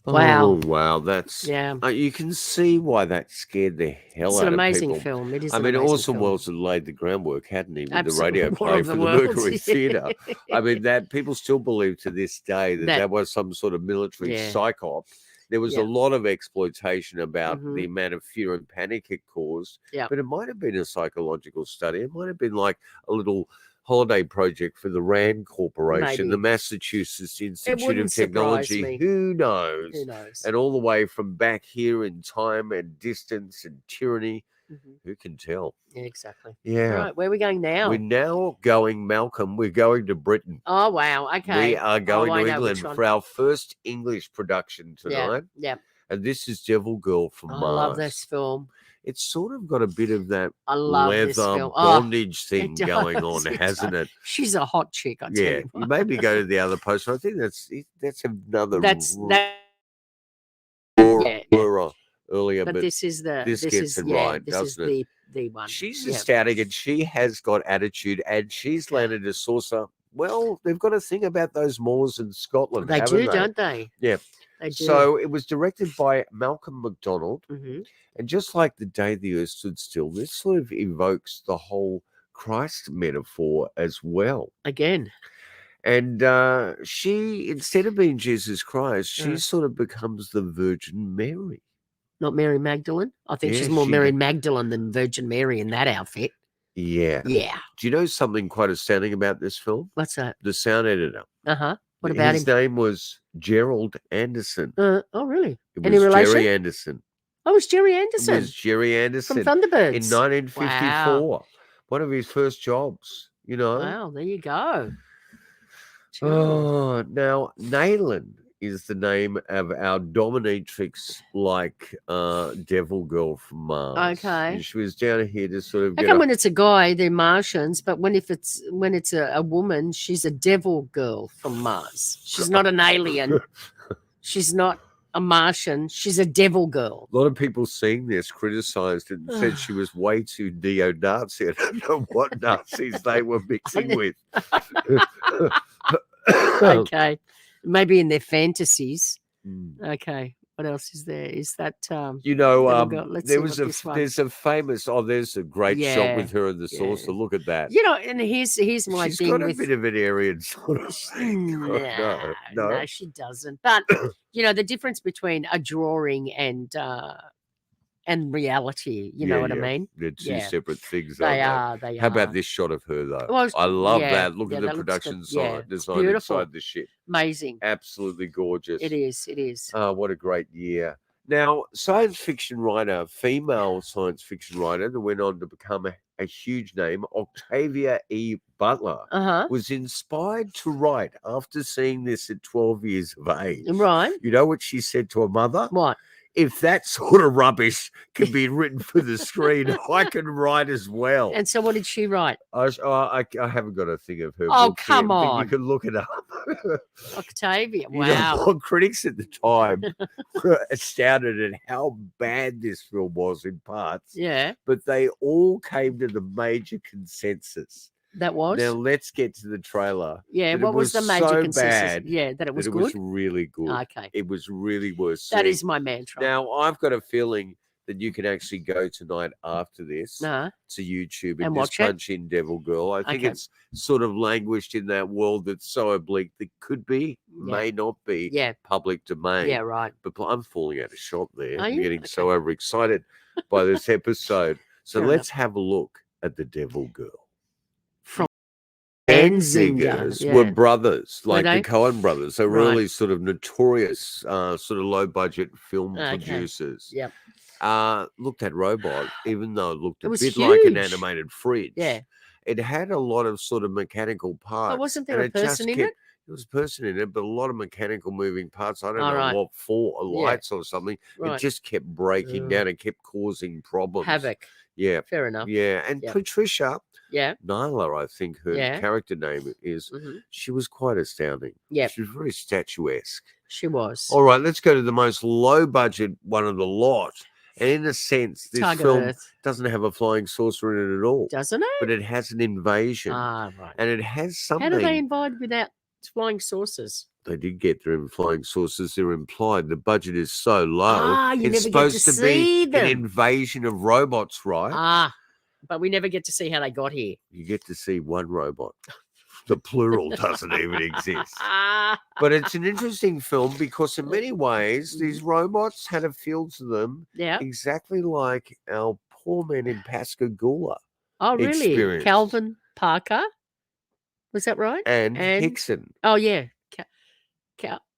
S3: Wow.
S2: Oh, wow. That's
S3: Yeah.
S2: You can see why that scared the hell
S3: It's
S2: out
S3: an
S2: of
S3: amazing
S2: people.
S3: film. It is
S2: I
S3: an
S2: mean,
S3: amazing
S2: Orson
S3: film.
S2: Welles had laid the groundwork, hadn't he, with
S3: Absolutely.
S2: the radio
S3: War
S2: play
S3: of
S2: for
S3: the
S2: the
S3: Worlds.
S2: Mercury Theatre. I mean, that people still believe to this day that
S3: That-
S2: that was some sort of military
S3: Yeah.
S2: psyop. There was
S3: Yeah.
S2: a lot of exploitation about
S3: Mhm.
S2: the amount of fear and panic it caused.
S3: Yeah.
S2: But it might have been a psychological study. It might have been like a little holiday project for the RAND Corporation, the
S3: Maybe.
S2: Massachusetts Institute of
S3: wouldn't surprise
S2: Technology.
S3: me.
S2: Who knows?
S3: Who knows?
S2: And all the way from back here in time and distance and tyranny.
S3: Mhm.
S2: Who can tell?
S3: Yeah, exactly.
S2: Yeah.
S3: Right, where are we going now?
S2: We're now going, Malcolm, we're going to Britain.
S3: Oh, wow. Okay.
S2: We are going
S3: I
S2: to
S3: know
S2: England
S3: which one.
S2: for our first English production
S3: Yeah.
S2: tonight.
S3: Yeah.
S2: And this is Devil Girl from
S3: I
S2: Mars.
S3: love this film.
S2: it's sort of got a bit of that
S3: I love this
S2: leather
S3: film.
S2: bondage
S3: It
S2: thing going on,
S3: does, it
S2: hasn't
S3: does.
S2: it?
S3: She's a hot chick, I tell
S2: Yeah,
S3: you.
S2: you maybe go to the other poster. I think that's another
S3: That's that.
S2: Aurora
S3: Yeah.
S2: earlier,
S3: But this is the
S2: this gets it
S3: yeah,
S2: right,
S3: this is
S2: doesn't it?
S3: the one.
S2: She's
S3: Yeah.
S2: astounding, and she has got attitude, and she's landed a saucer. Well, they've got a thing about those moors in Scotland,
S3: They
S2: haven't
S3: do,
S2: they?
S3: don't they?
S2: Yeah.
S3: They do.
S2: So it was directed by Malcolm McDonald,
S3: Mhm.
S2: and just like The Day the Earth Stood Still, this sort of evokes the whole Christ metaphor as well.
S3: Again.
S2: And she, instead of being Jesus Christ, she
S3: Uh.
S2: sort of becomes the Virgin Mary.
S3: Not Mary Magdalene. I think
S2: Yeah,
S3: she's more
S2: she
S3: Mary
S2: did.
S3: Magdalene than Virgin Mary in that outfit.
S2: Yeah.
S3: Yeah.
S2: Do you know something quite astounding about this film?
S3: What's that?
S2: The sound editor.
S3: Uh-huh. What about
S2: His
S3: him?
S2: name was Gerald Anderson.
S3: Oh, really?
S2: It
S3: Any
S2: was
S3: relation?
S2: Jerry Anderson.
S3: Oh, it's Jerry
S2: It
S3: Anderson.
S2: was Jerry Anderson.
S3: From Thunderbirds.
S2: In 1954.
S3: Wow.
S2: One of his first jobs, you know.
S3: Wow, there you go.
S2: Oh, now Nayland is the name of our dominatrix like devil girl from Mars.
S3: Okay.
S2: And she was down here to sort of
S3: How
S2: get
S3: come
S2: a-
S3: when it's a guy, they're Martians, but when it's a woman, she's a devil girl from Mars. She's not an alien. She's not a Martian. She's a devil girl.
S2: A lot of people seeing this criticized it and said she was way too neo-Nazi. I don't know what Nazis they were mixing with.
S3: Okay. Maybe in their fantasies.
S2: Mm.
S3: Okay. What else is there? Is that
S2: You know,
S3: devil girl? Let's
S2: there
S3: see
S2: was
S3: what this one-
S2: there's a famous there's a great shot
S3: Yeah,
S2: with her in the saucer. Look at that.
S3: You know, and here's my
S2: She's
S3: thing
S2: got a
S3: with
S2: bit of an Aryan sort of thing.
S3: no, she doesn't. But you know, the difference between a drawing and reality, you know what I mean?
S2: They're two
S3: Yeah.
S2: separate things.
S3: They
S2: aren't
S3: are, they
S2: How about
S3: are.
S2: this shot of her though?
S3: Well,
S2: I love
S3: yeah,
S2: that. Look
S3: yeah,
S2: at the
S3: that looks
S2: production
S3: good. Yeah, it's
S2: design
S3: beautiful.
S2: inside the ship.
S3: Amazing.
S2: Absolutely gorgeous.
S3: It is. It is.
S2: Oh, what a great year. Now, science fiction writer, female science fiction writer that went on to become a huge name, Octavia E. Butler,
S3: Uh-huh.
S2: was inspired to write after seeing this at 12 years of age.
S3: Right.
S2: You know what she said to her mother?
S3: What?
S2: If that sort of rubbish can be written for the screen, I can write as well.
S3: And so what did she write?
S2: I haven't got a thing of her.
S3: Oh,
S2: books here,
S3: come
S2: but
S3: on.
S2: You can look it up.
S3: Octavia.
S2: You know,
S3: Wow.
S2: well, critics at the time were astounded at how bad this film was in parts.
S3: Yeah.
S2: But they all came to the major consensus.
S3: That was?
S2: Now let's get to the trailer.
S3: Yeah,
S2: that it
S3: what was the major
S2: so
S3: consensus?
S2: bad
S3: Yeah, that it was
S2: It
S3: good?
S2: was really good.
S3: Okay.
S2: It was really worth
S3: That
S2: seeing.
S3: is my mantra.
S2: Now I've got a feeling that you can actually go tonight after this
S3: Uh-huh.
S2: to YouTube
S3: And
S2: and just
S3: watch it?
S2: punch in Devil Girl. I think
S3: Okay.
S2: it's sort of languished in that world that's so oblique that could be, may not be public domain.
S3: Yeah, right.
S2: But I'm falling out of shot there.
S3: Are
S2: I'm
S3: you?
S2: getting so overexcited by this episode. So
S3: Fair
S2: let's have a look at the Devil Girl.
S3: From
S2: Benzingers
S3: yeah.
S2: were brothers,
S3: Were
S2: like
S3: they?
S2: the Coen brothers. They're
S3: Right.
S2: really sort of notorious, sort of low budget film
S3: Okay.
S2: producers.
S3: Yep.
S2: Looked at Robot, even though it looked
S3: It
S2: a
S3: was
S2: bit like an
S3: huge.
S2: animated fridge.
S3: Yeah.
S2: It had a lot of sort of mechanical parts.
S3: But wasn't there
S2: and
S3: a
S2: it just
S3: person in
S2: kept-
S3: it?
S2: There was a person in it, but a lot of mechanical moving parts. I don't
S3: All
S2: know
S3: right.
S2: what for,
S3: Yeah.
S2: lights or something.
S3: Right.
S2: It just kept breaking
S3: Ugh.
S2: down and kept causing problems.
S3: Havoc.
S2: Yeah.
S3: Fair enough.
S2: Yeah. And
S3: Yep.
S2: Patricia
S3: Yeah.
S2: Nyla, I think her
S3: Yeah.
S2: character name is,
S3: Mhm.
S2: she was quite astounding.
S3: Yep.
S2: She was very statuesque.
S3: She was.
S2: All right, let's go to the most low budget one of the lot. And in a sense, this
S3: Tiger
S2: film
S3: Earth.
S2: doesn't have a flying saucer in it at all.
S3: Doesn't it?
S2: But it has an invasion.
S3: Ah, right.
S2: And it has something.
S3: How do they invade without flying saucers?
S2: They did get their flying saucers. They're implied. The budget is so low.
S3: Ah, you
S2: it's
S3: never get to
S2: supposed to
S3: see
S2: be
S3: them.
S2: an invasion of robots, right?
S3: Ah, but we never get to see how they got here.
S2: You get to see one robot. The plural doesn't even exist.
S3: Ah.
S2: But it's an interesting film because in many ways, these robots had a feel to them
S3: Yeah.
S2: exactly like our poor man in Pascagoula.
S3: Oh, really?
S2: experience.
S3: Calvin Parker? Was that right?
S2: And Hickson.
S3: Oh, yeah.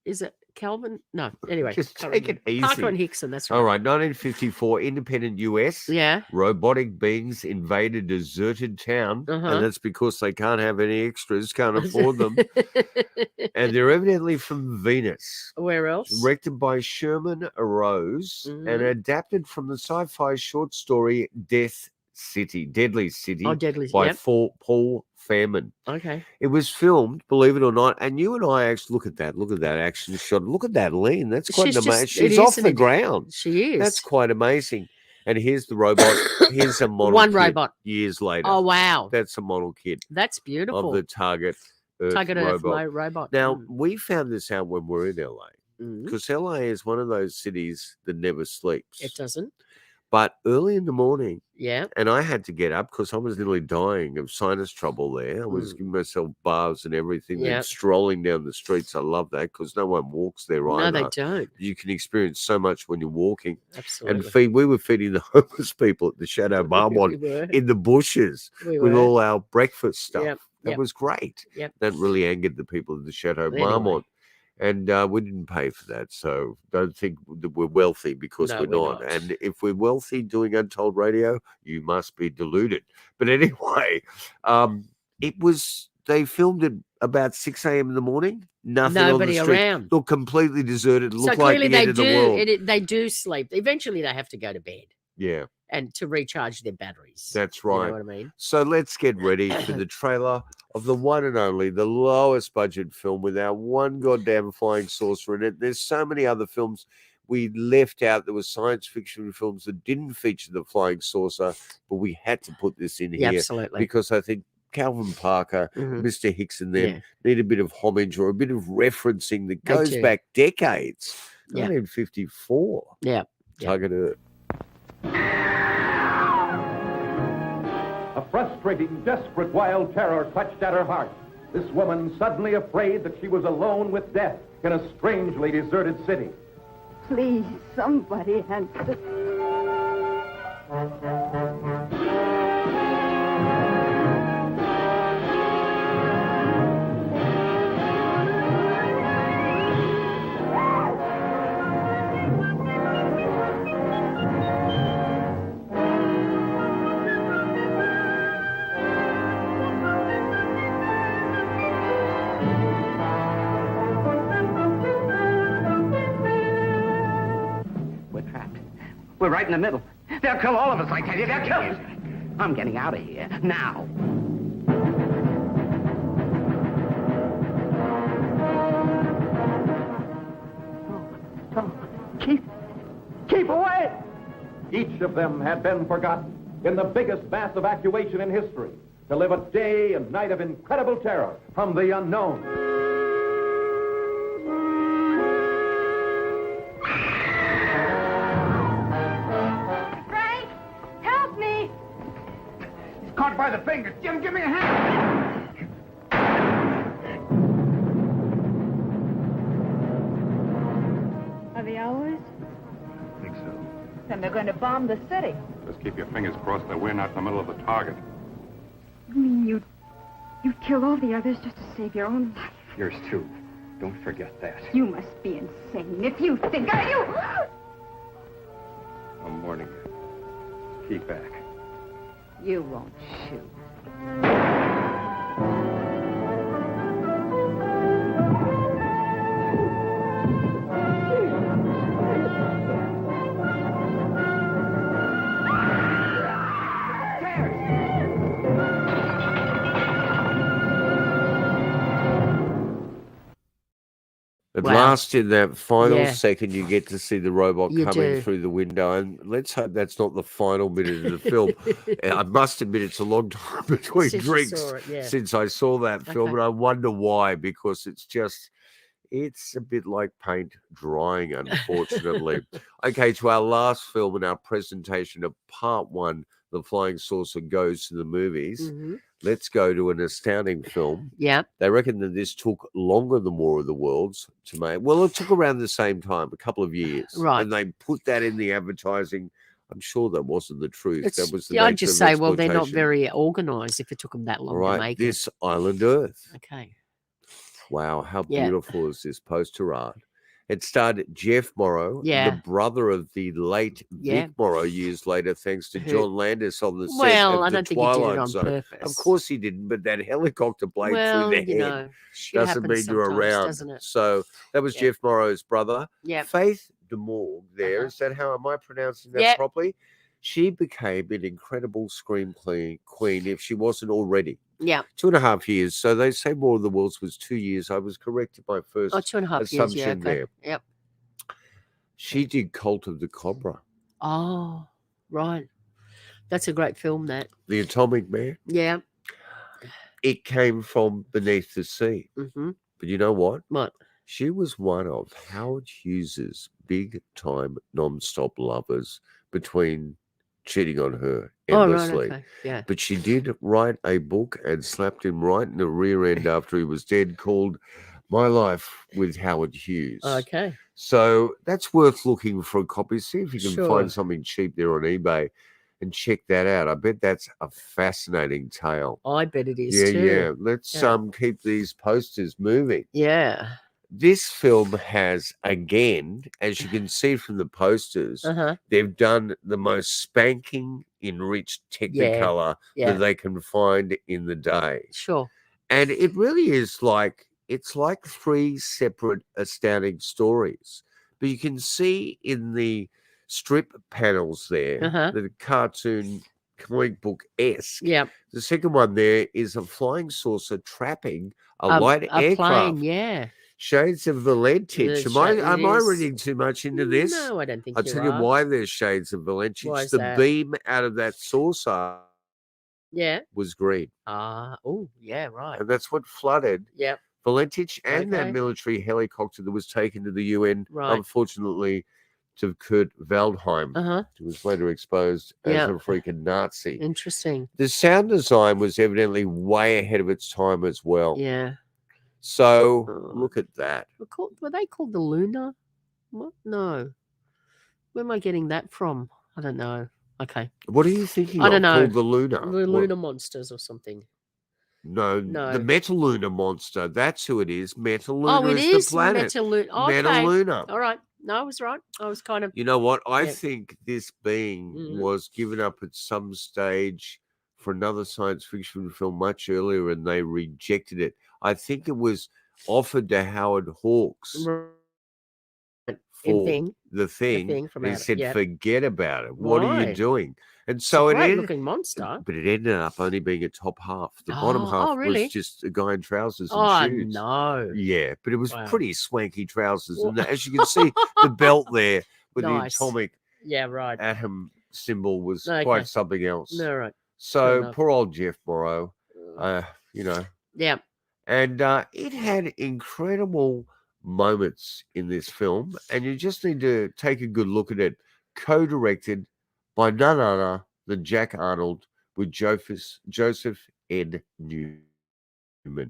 S3: Is it Calvin? No. Anyway,
S2: Just
S3: can't
S2: take it
S3: remember.
S2: easy.
S3: Parker and Hickson. That's right.
S2: All right, 1954, independent US.
S3: Yeah.
S2: Robotic beings invade a deserted town, and that's because they can't have any extras, can't afford them. And they're evidently from Venus.
S3: Where else?
S2: Directed by Sherman Rose and
S3: Mhm.
S2: adapted from the sci-fi short story Deadly City
S3: Deadly,
S2: by
S3: yep.
S2: Paul Fairman.
S3: Okay.
S2: It was filmed, believe it or not, and you and I actually look at that action shot. Look at that lean. That's quite amazing. She's off the ground.
S3: She is.
S2: That's quite amazing. And here's the robot. Here's a model
S3: One
S2: kit
S3: robot.
S2: years later.
S3: Oh, wow.
S2: That's a model kit
S3: That's beautiful.
S2: of the Target Earth robot.
S3: robot.
S2: Now, we found this out when we were in LA
S3: Mhm.
S2: because LA is one of those cities that never sleeps.
S3: It doesn't.
S2: But early in the morning,
S3: Yeah.
S2: and I had to get up because I was nearly dying of sinus trouble there. I was giving myself baths and everything,
S3: Yep.
S2: and strolling down the streets. I love that because no one walks there
S3: No,
S2: either.
S3: they don't.
S2: You can experience so much when you're walking.
S3: Absolutely.
S2: And we were feeding the homeless people at the Shadow Marmont
S3: We were.
S2: in the bushes
S3: We
S2: with
S3: were.
S2: all our breakfast stuff.
S3: Yep,
S2: That
S3: yep.
S2: was great.
S3: Yep.
S2: That really angered the people of the Chateau
S3: Anyway.
S2: Marmont. And we didn't pay for that. So don't think that we're wealthy because
S3: No,
S2: we're
S3: we're
S2: not.
S3: not.
S2: And if we're wealthy doing Untold Radio, you must be deluded. But anyway, they filmed it about 6 a.m. in the morning. Nothing
S3: Nobody
S2: on the street.
S3: around.
S2: Looked completely deserted. It
S3: So
S2: looked like
S3: clearly
S2: the end of the world.
S3: they do sleep. Eventually they have to go to bed
S2: Yeah,
S3: and to recharge their batteries.
S2: that's
S3: You
S2: right.
S3: know what I mean?
S2: So let's get ready for the trailer of the one and only, the lowest budget film with our one goddamn flying saucer in it. There's so many other films we left out. There were science fiction films that didn't feature the flying saucer, but we had to put this in
S3: Yeah,
S2: here
S3: absolutely.
S2: because I think Calvin Parker,
S3: Mhm.
S2: Mr. Hicks and them
S3: Yeah.
S2: need a bit of homage or a bit of referencing that
S3: They
S2: goes
S3: do.
S2: back decades.
S3: Yeah.
S2: 1954.
S3: Yeah.
S2: Target Earth.
S5: A frustrating, desperate, wild terror clutched at her heart. This woman suddenly afraid that she was alone with death in a strangely deserted city.
S9: Please, somebody answer.
S10: We're trapped. We're right in the middle. They'll kill all of us, I tell you. They'll kill us. I'm getting out of here. Now.
S5: Keep away! Each of them had been forgotten in the biggest mass evacuation in history to live a day and night of incredible terror from the unknown.
S9: Frank, help me!
S10: He's caught by the fingers. Jim, give me a hand.
S9: Are the hours?
S8: I think so.
S9: Then they're going to bomb the city.
S8: Just keep your fingers crossed that we're not in the middle of the target.
S9: You mean you'd kill all the others just to save your own life?
S8: Yours too. Don't forget that.
S9: You must be insane if you think you...
S8: I'm warning you. Keep back.
S9: You won't shoot.
S2: At
S3: Wow.
S2: last, in that final
S3: Yeah.
S2: second, you get to see the robot
S3: You
S2: coming
S3: do.
S2: through the window. And let's hope that's not the final minute of the film. I must admit, it's a long time between
S3: Since you
S2: drinks
S3: saw it, yeah.
S2: since I saw that film.
S3: Okay.
S2: And I wonder why, because it's a bit like paint drying, unfortunately. Okay, to our last film in our presentation of part one, The Flying Saucer Goes to the Movies.
S3: Mhm.
S2: Let's go to an astounding film.
S3: Yeah.
S2: They reckon that this took longer than War of the Worlds to make. Well, it took around the same time, a couple of years.
S3: Right.
S2: And they put that in the advertising. I'm sure that wasn't the truth. That was the
S3: I'd
S2: nature
S3: just
S2: of
S3: say, well, they're not
S2: exploitation.
S3: very organised if it took them that long
S2: All
S3: to
S2: right,
S3: make
S2: this
S3: it.
S2: Island Earth.
S3: Okay.
S2: Wow, how
S3: Yeah.
S2: beautiful is this poster art? It starred Jeff Morrow,
S3: Yeah.
S2: the brother of the late
S3: Yeah.
S2: Vic Morrow, years later, thanks to
S3: Who-
S2: John Landis on the set
S3: Well,
S2: of
S3: I
S2: The
S3: don't think he did it
S2: Twilight
S3: on
S2: Zone.
S3: purpose.
S2: Of course he didn't, but that helicopter blade
S3: Well,
S2: through the
S3: you
S2: head
S3: know, shit
S2: doesn't
S3: happens
S2: mean you're
S3: sometimes,
S2: around.
S3: doesn't it?
S2: So that was
S3: Yeah.
S2: Jeff Morrow's brother.
S3: Yeah.
S2: Faith DeMorg there. Is that how, am I pronouncing that
S3: Yep.
S2: properly? She became an incredible screenplay queen if she wasn't already.
S3: Yeah.
S2: 2.5 years. So they say War of the Worlds was 2 years. I was correct in my first
S3: 2.5 years,
S2: assumption
S3: yeah, okay.
S2: there.
S3: Yep.
S2: She did Cult of the Cobra,
S3: Oh, right. That's a great film, that.
S2: The Atomic Man.
S3: Yeah.
S2: It came from beneath the sea.
S3: Mm-hmm.
S2: But you know what?
S3: What?
S2: She was one of Howard Hughes's big-time non-stop lovers between cheating on her endlessly.
S3: Oh, right, okay. Yeah.
S2: But she did write a book and slapped him right in the rear end after he was dead called My Life with Howard Hughes.
S3: Okay.
S2: So that's worth looking for a copy. See if you can
S3: Sure.
S2: find something cheap there on eBay and check that out. I bet that's a fascinating tale.
S3: I bet it is
S2: Yeah,
S3: too.
S2: yeah. Let's keep these posters moving.
S3: Yeah.
S2: This film has, again, as you can see from the posters, they've done the most spanking, enriched Technicolor
S3: yeah.
S2: that they can find in the day.
S3: Sure.
S2: And it really is it's like 3 separate astounding stories. But you can see in the strip panels there, the cartoon comic book-esque.
S3: Yeah.
S2: The second one there is a flying saucer trapping a light aircraft.
S3: Plane, yeah.
S2: Shades of Valentich. Am I reading too much into this?
S3: No, I don't think
S2: I'll
S3: you
S2: tell you
S3: are.
S2: why there's shades of Valentich.
S3: Why is
S2: The
S3: that?
S2: beam out of that saucer
S3: Yeah.
S2: was green.
S3: Oh, yeah, right.
S2: And that's what flooded
S3: Yep.
S2: Valentich and that
S3: Okay.
S2: military helicopter that was taken to the UN,
S3: Right.
S2: unfortunately, to Kurt Waldheim, who was later exposed as
S3: Yeah.
S2: a freaking Nazi.
S3: Interesting.
S2: The sound design was evidently way ahead of its time as well.
S3: Yeah.
S2: So look at that.
S3: Were they called the Luna? What? No. Where am I getting that from? I don't know. Okay.
S2: What are you thinking
S3: I
S2: of?
S3: don't know.
S2: Called the Luna?
S3: The
S2: What?
S3: Luna Monsters or something.
S2: No,
S3: No.
S2: the Metaluna monster. That's who it is. Metaluna
S3: Oh, it
S2: is
S3: is
S2: the planet.
S3: Metaluna. Okay.
S2: Metaluna.
S3: All right. No, I was right. I was kind of.
S2: You know what? I
S3: Yeah.
S2: think this being
S3: Mhm.
S2: was given up at some stage for another science fiction film much earlier, and they rejected it. I think it was offered to Howard Hawks for the thing.
S3: from
S2: He
S3: Adam,
S2: said,
S3: yep.
S2: "Forget about it. What are you
S3: Why?
S2: doing?" And
S3: It's
S2: so
S3: a
S2: it
S3: great
S2: ended.
S3: looking monster.
S2: But it ended up only being a top half. The bottom half
S3: really?
S2: was just a guy in trousers and
S3: Oh,
S2: shoes.
S3: no.
S2: Yeah, but it was
S3: Wow.
S2: pretty swanky trousers.
S3: Wha-
S2: And as you can see, the belt there with
S3: Nice.
S2: the atomic
S3: Yeah, right.
S2: atom symbol was
S3: Okay.
S2: quite something else.
S3: All right. Fair
S2: So
S3: enough.
S2: poor old Jeff Morrow, you know.
S3: Yeah.
S2: And it had incredible moments in this film, and you just need to take a good look at it. Co-directed by none other than Jack Arnold with Joseph Ed Newman.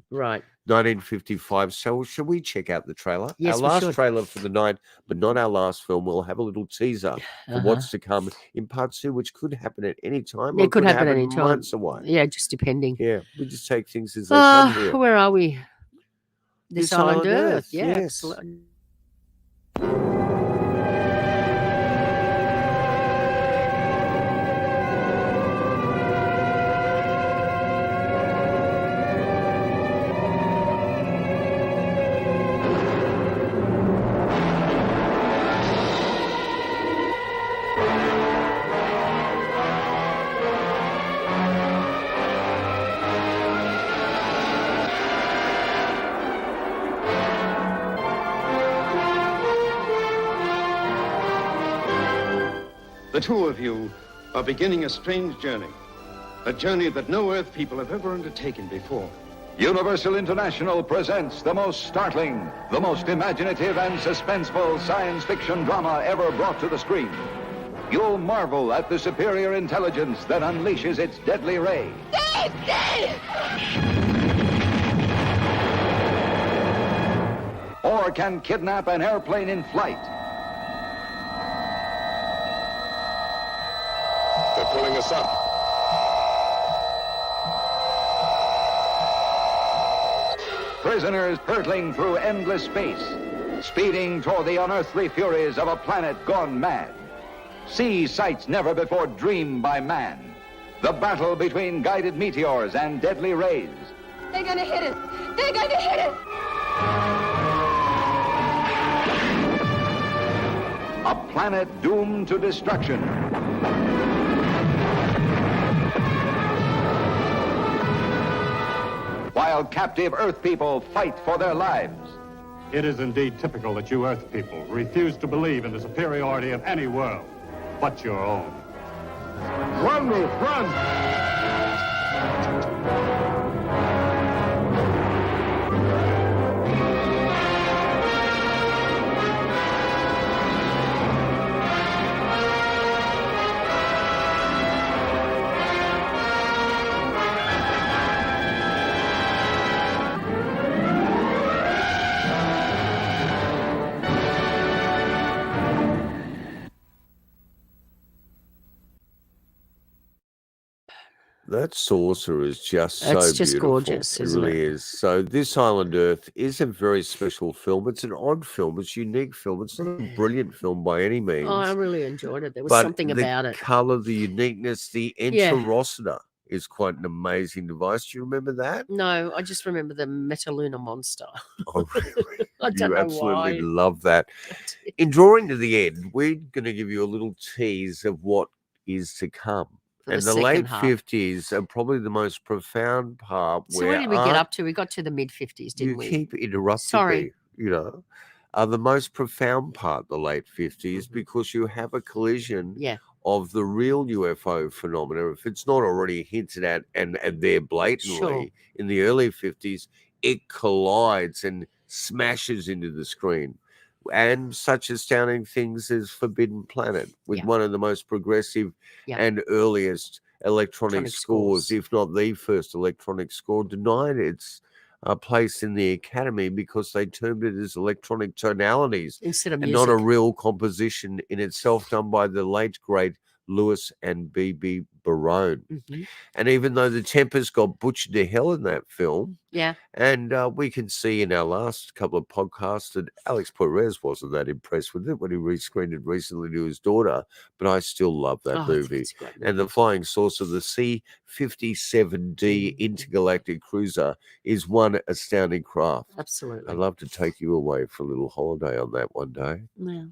S3: Right.
S2: 1955. So shall we check out the trailer?
S3: Yes,
S2: our
S3: we
S2: last
S3: should.
S2: trailer for the night, but not our last film. We'll have a little teaser for what's to come in part 2, which could happen at any time. or
S3: It could happen any time.
S2: months away.
S3: Yeah, just depending.
S2: Yeah, we just take things as they come here.
S3: Where are we? This island Earth. Yeah,
S2: yes.
S3: absolutely.
S8: The two of you are beginning a strange journey. A journey that no Earth people have ever undertaken before.
S13: Universal International presents the most startling, the most imaginative and suspenseful science fiction drama ever brought to the screen. You'll marvel at the superior intelligence that unleashes its deadly ray. Or can kidnap an airplane in flight.
S11: They're pulling us up.
S13: Prisoners hurtling through endless space. speeding toward the unearthly furies of a planet gone mad. See sights never before dreamed by man. The battle between guided meteors and deadly rays.
S18: They're gonna hit us. They're gonna hit us.
S13: A planet doomed to destruction. While captive Earth people fight for their lives.
S15: It is indeed typical that you Earth people refuse to believe in the superiority of any world but your own.
S1: Run, Ruth, run!
S2: That saucer is just so
S3: It's just
S2: beautiful.
S3: gorgeous,
S2: It
S3: isn't
S2: really
S3: it?
S2: is. So this Island Earth is a very special film. It's an odd film. It's a unique film. It's not a brilliant film by any means.
S3: Oh, I really enjoyed it. There was
S2: but
S3: something about
S2: the
S3: it.
S2: color, the uniqueness, the
S3: Yeah.
S2: Enterocida is quite an amazing device. Do you remember that?
S3: No, I just remember the Metaluna monster.
S2: Oh, really?
S3: I don't
S2: You
S3: know
S2: absolutely
S3: why.
S2: love that. In drawing to the end, we're going to give you a little tease of what is to come.
S3: For
S2: And
S3: the
S2: the late
S3: second half.
S2: 50s are probably the most profound part.
S3: So where did we get up to? We got to the mid-50s, didn't
S2: You
S3: we?
S2: keep interrupting
S3: Sorry.
S2: me, you know. The most profound part, the late 50s, because you have a collision
S3: Mm-hmm. Yeah.
S2: of the real UFO phenomena. If it's not already hinted at and there blatantly
S3: Sure.
S2: in the early 50s, it collides and smashes into the screen. And such astounding things as Forbidden Planet, with
S3: Yeah.
S2: one of the most progressive
S3: Yeah.
S2: and earliest electronic
S3: Electronic
S2: scores,
S3: scores.
S2: if not the first electronic score, denied its place in the Academy because they termed it as electronic tonalities
S3: Instead of
S2: and not a
S3: music.
S2: real composition in itself, done by the late great Lewis and B.B. Barone.
S3: Mhm.
S2: And even though the tempers got butchered to hell in that film,
S3: Yeah.
S2: and we can see in our last couple of podcasts that Alex Perez wasn't that impressed with it when he rescreened it recently to his daughter, but I still love that
S3: Oh, I think
S2: movie.
S3: it's a great
S2: And the
S3: movie.
S2: flying saucer, the C-57D intergalactic cruiser, is one astounding craft.
S3: Absolutely.
S2: I'd love to take you away for a little holiday on that one day.
S3: Yeah.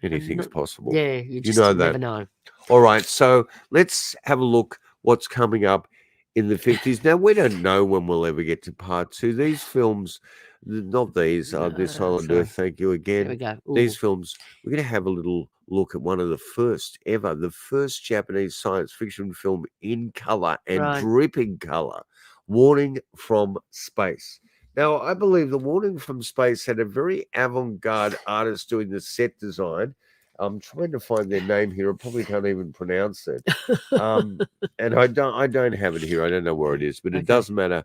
S2: Anything's
S3: not-
S2: possible.
S3: Yeah, you just
S2: know
S3: never
S2: that.
S3: know.
S2: All right, so let's have a look what's coming up in the 50s. Now, we don't know when we'll ever get to part two. These films, not these, this Island
S3: sorry.
S2: Earth, thank you again.
S3: There we go.
S2: These
S3: Ooh.
S2: films, we're going to have a little look at one of the first ever, the first Japanese science fiction film in color and
S3: Right.
S2: dripping color, Warning from Space. Now, I believe the Warning from Space had a very avant-garde artist doing the set design. I'm trying to find their name here. I probably can't even pronounce it. And I don't have it here. I don't know where it is, but it
S3: Okay.
S2: doesn't matter.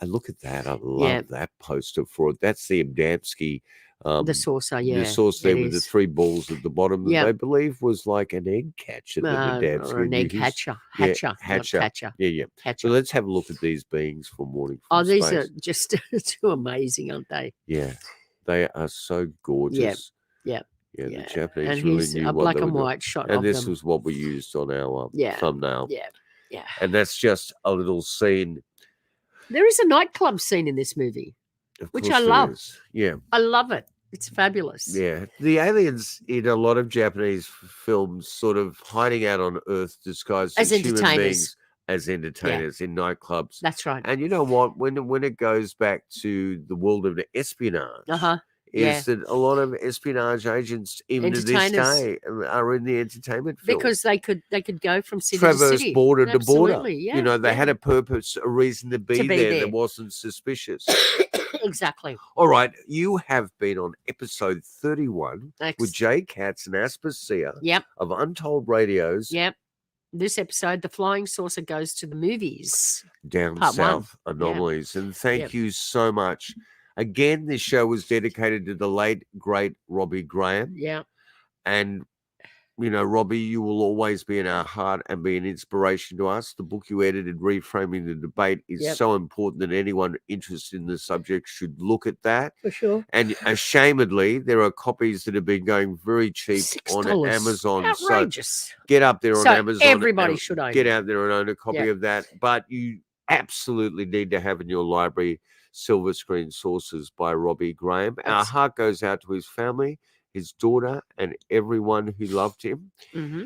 S2: And look at that. I love
S3: Yeah.
S2: that poster for it. That's the Adamski.
S3: The saucer, yeah.
S2: The sauce there
S3: it
S2: with the
S3: is.
S2: 3 balls at the bottom that
S3: Yeah.
S2: they believe was like an egg catcher that Adamski
S3: or an egg
S2: used.
S3: hatcher.
S2: Yeah,
S3: Hatcher. not
S2: hatcher.
S3: catcher.
S2: Yeah, yeah.
S3: Hatcher.
S2: So let's have a look at these beings from Warning from
S3: Oh, these
S2: Space.
S3: are just too amazing, aren't they?
S2: Yeah, they are so gorgeous.
S3: Yeah.
S2: Yeah,
S3: Yeah.
S2: the Japanese
S3: And
S2: really
S3: here's
S2: knew
S3: a
S2: what
S3: black
S2: they were
S3: and
S2: doing.
S3: white shot
S2: And
S3: of
S2: this
S3: them.
S2: was what we used on our
S3: Yeah.
S2: thumbnail.
S3: Yeah. Yeah.
S2: And that's just a little scene.
S3: There is a nightclub scene in this movie,
S2: Of
S3: which
S2: course
S3: I
S2: there
S3: love.
S2: is. Yeah.
S3: I love it. It's fabulous.
S2: Yeah, the aliens in a lot of Japanese films sort of hiding out on Earth disguised
S3: As
S2: human
S3: entertainers.
S2: beings as entertainers in nightclubs.
S3: That's right.
S2: And you know what? When it goes back to the world of espionage,
S3: Uh-huh.
S2: is
S3: Yeah.
S2: that a lot of espionage agents, even to this
S3: Entertainers.
S2: day, are in the entertainment field.
S3: Because they could go from city
S2: Traverse
S3: to city.
S2: border to border.
S3: Absolutely, yeah.
S2: You know, they had
S3: yeah.
S2: a purpose, a reason to be,
S3: To be
S2: there
S3: there.
S2: that wasn't suspicious.
S3: Exactly.
S2: All right, you have been on episode 31
S3: Ex-
S2: with J. Katz and Aspasia
S3: Yep.
S2: of Untold Radios
S3: Yep. This episode, the flying saucer goes to the movies.
S2: down
S3: Part one.
S2: south anomalies. And thank
S3: Yep.
S2: you so much. Again, this show was dedicated to the late, great Robbie Graham.
S3: Yeah.
S2: And you know, Robbie, you will always be in our heart and be an inspiration to us. The book you edited, Reframing the Debate, is so important that anyone interested in the subject should look at that.
S3: For sure.
S2: And ashamedly, there are copies that have been going very cheap on Amazon.
S3: Outrageous.
S2: So get up there on Amazon.
S3: Everybody should own
S2: get
S3: it.
S2: out there and own a copy of that. But you absolutely need to have in your library Silver Screen Sources by Robbie Graham. Our heart goes out to his family, his daughter, and everyone who loved him.
S3: Mm-hmm.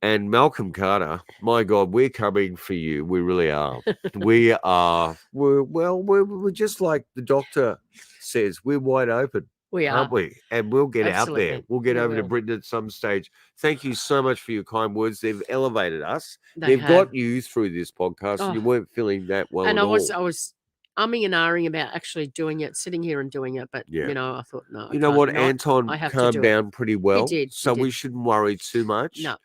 S2: And Malcolm Carter, my God, we're coming for you. We really are. We're just like the doctor says, we're wide open.
S3: We are.
S2: Aren't we? And we'll get
S3: Absolutely.
S2: out there. We'll get over to
S3: will.
S2: Britain at some stage. Thank you so much for your kind words. They've elevated us.
S3: They
S2: They've got you through this podcast, and you weren't feeling that well
S3: and
S2: at all.
S3: I was umming and ahhing about actually doing it, sitting here and doing it, but you know, I thought no.
S2: You know what? Anton calmed down pretty well.
S3: He did.
S2: So we shouldn't worry too much.
S3: No.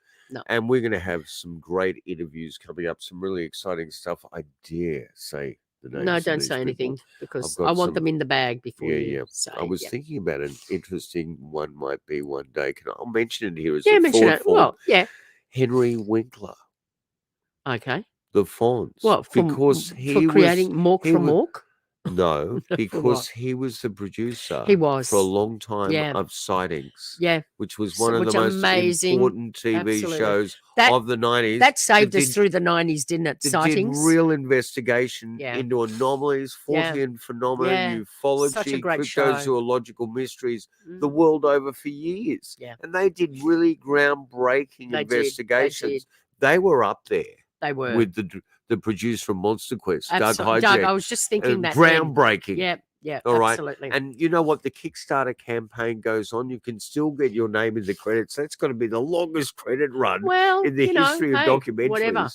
S2: And we're going to have some great interviews coming up, some really exciting stuff. I dare say the names.
S3: No,
S2: of
S3: don't
S2: these
S3: say
S2: people.
S3: anything because
S2: I've
S3: I
S2: got
S3: want
S2: some-
S3: them in the bag before you say.
S2: I was thinking about an interesting one might be one day. I'll mention it here as
S3: Yeah,
S2: a
S3: mention
S2: thought
S3: it.
S2: form.
S3: Well, yeah.
S2: Henry Winkler,
S3: Okay.
S2: the Fonz.
S3: What?
S2: Because he
S3: creating
S2: was,
S3: Mork
S2: he
S3: from
S2: was-
S3: Mork?
S2: No,
S3: For
S2: because
S3: what?
S2: he was the producer.
S3: He was.
S2: for a long time
S3: Yeah.
S2: of Sightings.
S3: Yeah.
S2: Which was one of
S3: Which
S2: the most
S3: amazing.
S2: important TV
S3: Absolutely.
S2: shows
S3: That-
S2: of the 90s.
S3: That saved us
S2: did-
S3: through the 90s, didn't it?
S2: that
S3: Sightings.
S2: did real investigation
S3: Yeah.
S2: into anomalies,
S3: Yeah.
S2: Fortean phenomena,
S3: Yeah.
S2: ufology,
S3: Such a great show.
S2: cryptozoological mysteries the world over for years.
S3: Yeah.
S2: And they did really groundbreaking
S3: They did, they
S2: investigations.
S3: did.
S2: They were up there.
S3: They were.
S2: With the producer from Monster Quest, Doug
S3: Absolutely.
S2: Hijack.
S3: Doug, I was just thinking that then.
S2: Groundbreaking.
S3: Yeah,
S2: All right.
S3: absolutely.
S2: And you know what? The Kickstarter campaign goes on. You can still get your name in the credits. That's going to be the longest credit run
S3: Well,
S2: in the
S3: you know,
S2: history of
S3: hey,
S2: documentaries.
S3: whatever.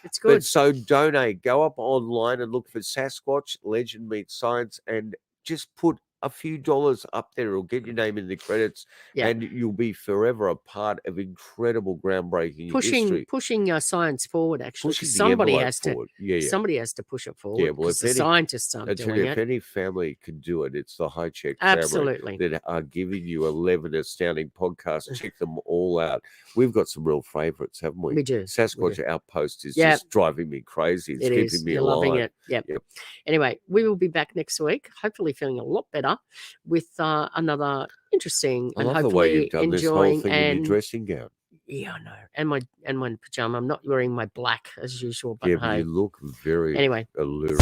S3: It's
S2: But
S3: good.
S2: so donate. Go up online and look for Sasquatch Legend Meets Science and just put a few dollars up there. It'll get your name in the credits,
S3: Yeah.
S2: and you'll be forever a part of incredible groundbreaking history.
S3: Pushing science forward, actually.
S2: Pushing
S3: 'Cause
S2: the
S3: somebody
S2: envelope
S3: has to.
S2: forward. Yeah.
S3: Somebody has to push it forward.
S2: Yeah, well,
S3: because
S2: if
S3: the
S2: any-
S3: scientists aren't
S2: I tell
S3: doing
S2: you, if
S3: it.
S2: any family can do it, it's the High Check family
S3: Absolutely.
S2: that are giving you 11 astounding podcasts. Check them all out. We've got some real favourites, haven't we?
S3: We do.
S2: Sasquatch Outpost is
S3: Yep.
S2: just driving me crazy. It's
S3: It
S2: keeping
S3: is.
S2: me
S3: You're
S2: alive.
S3: loving it. Yep. Anyway, we will be back next week, hopefully feeling a lot better with another interesting
S2: I
S3: and
S2: love the
S3: hopefully
S2: way you've done this whole
S3: enjoying
S2: thing in your
S3: and
S2: dressing gown.
S3: yeah, I know. And my pajama. I'm not wearing my black as usual, but
S2: Yeah, but
S3: hey.
S2: you look very
S3: Anyway.
S2: alluring.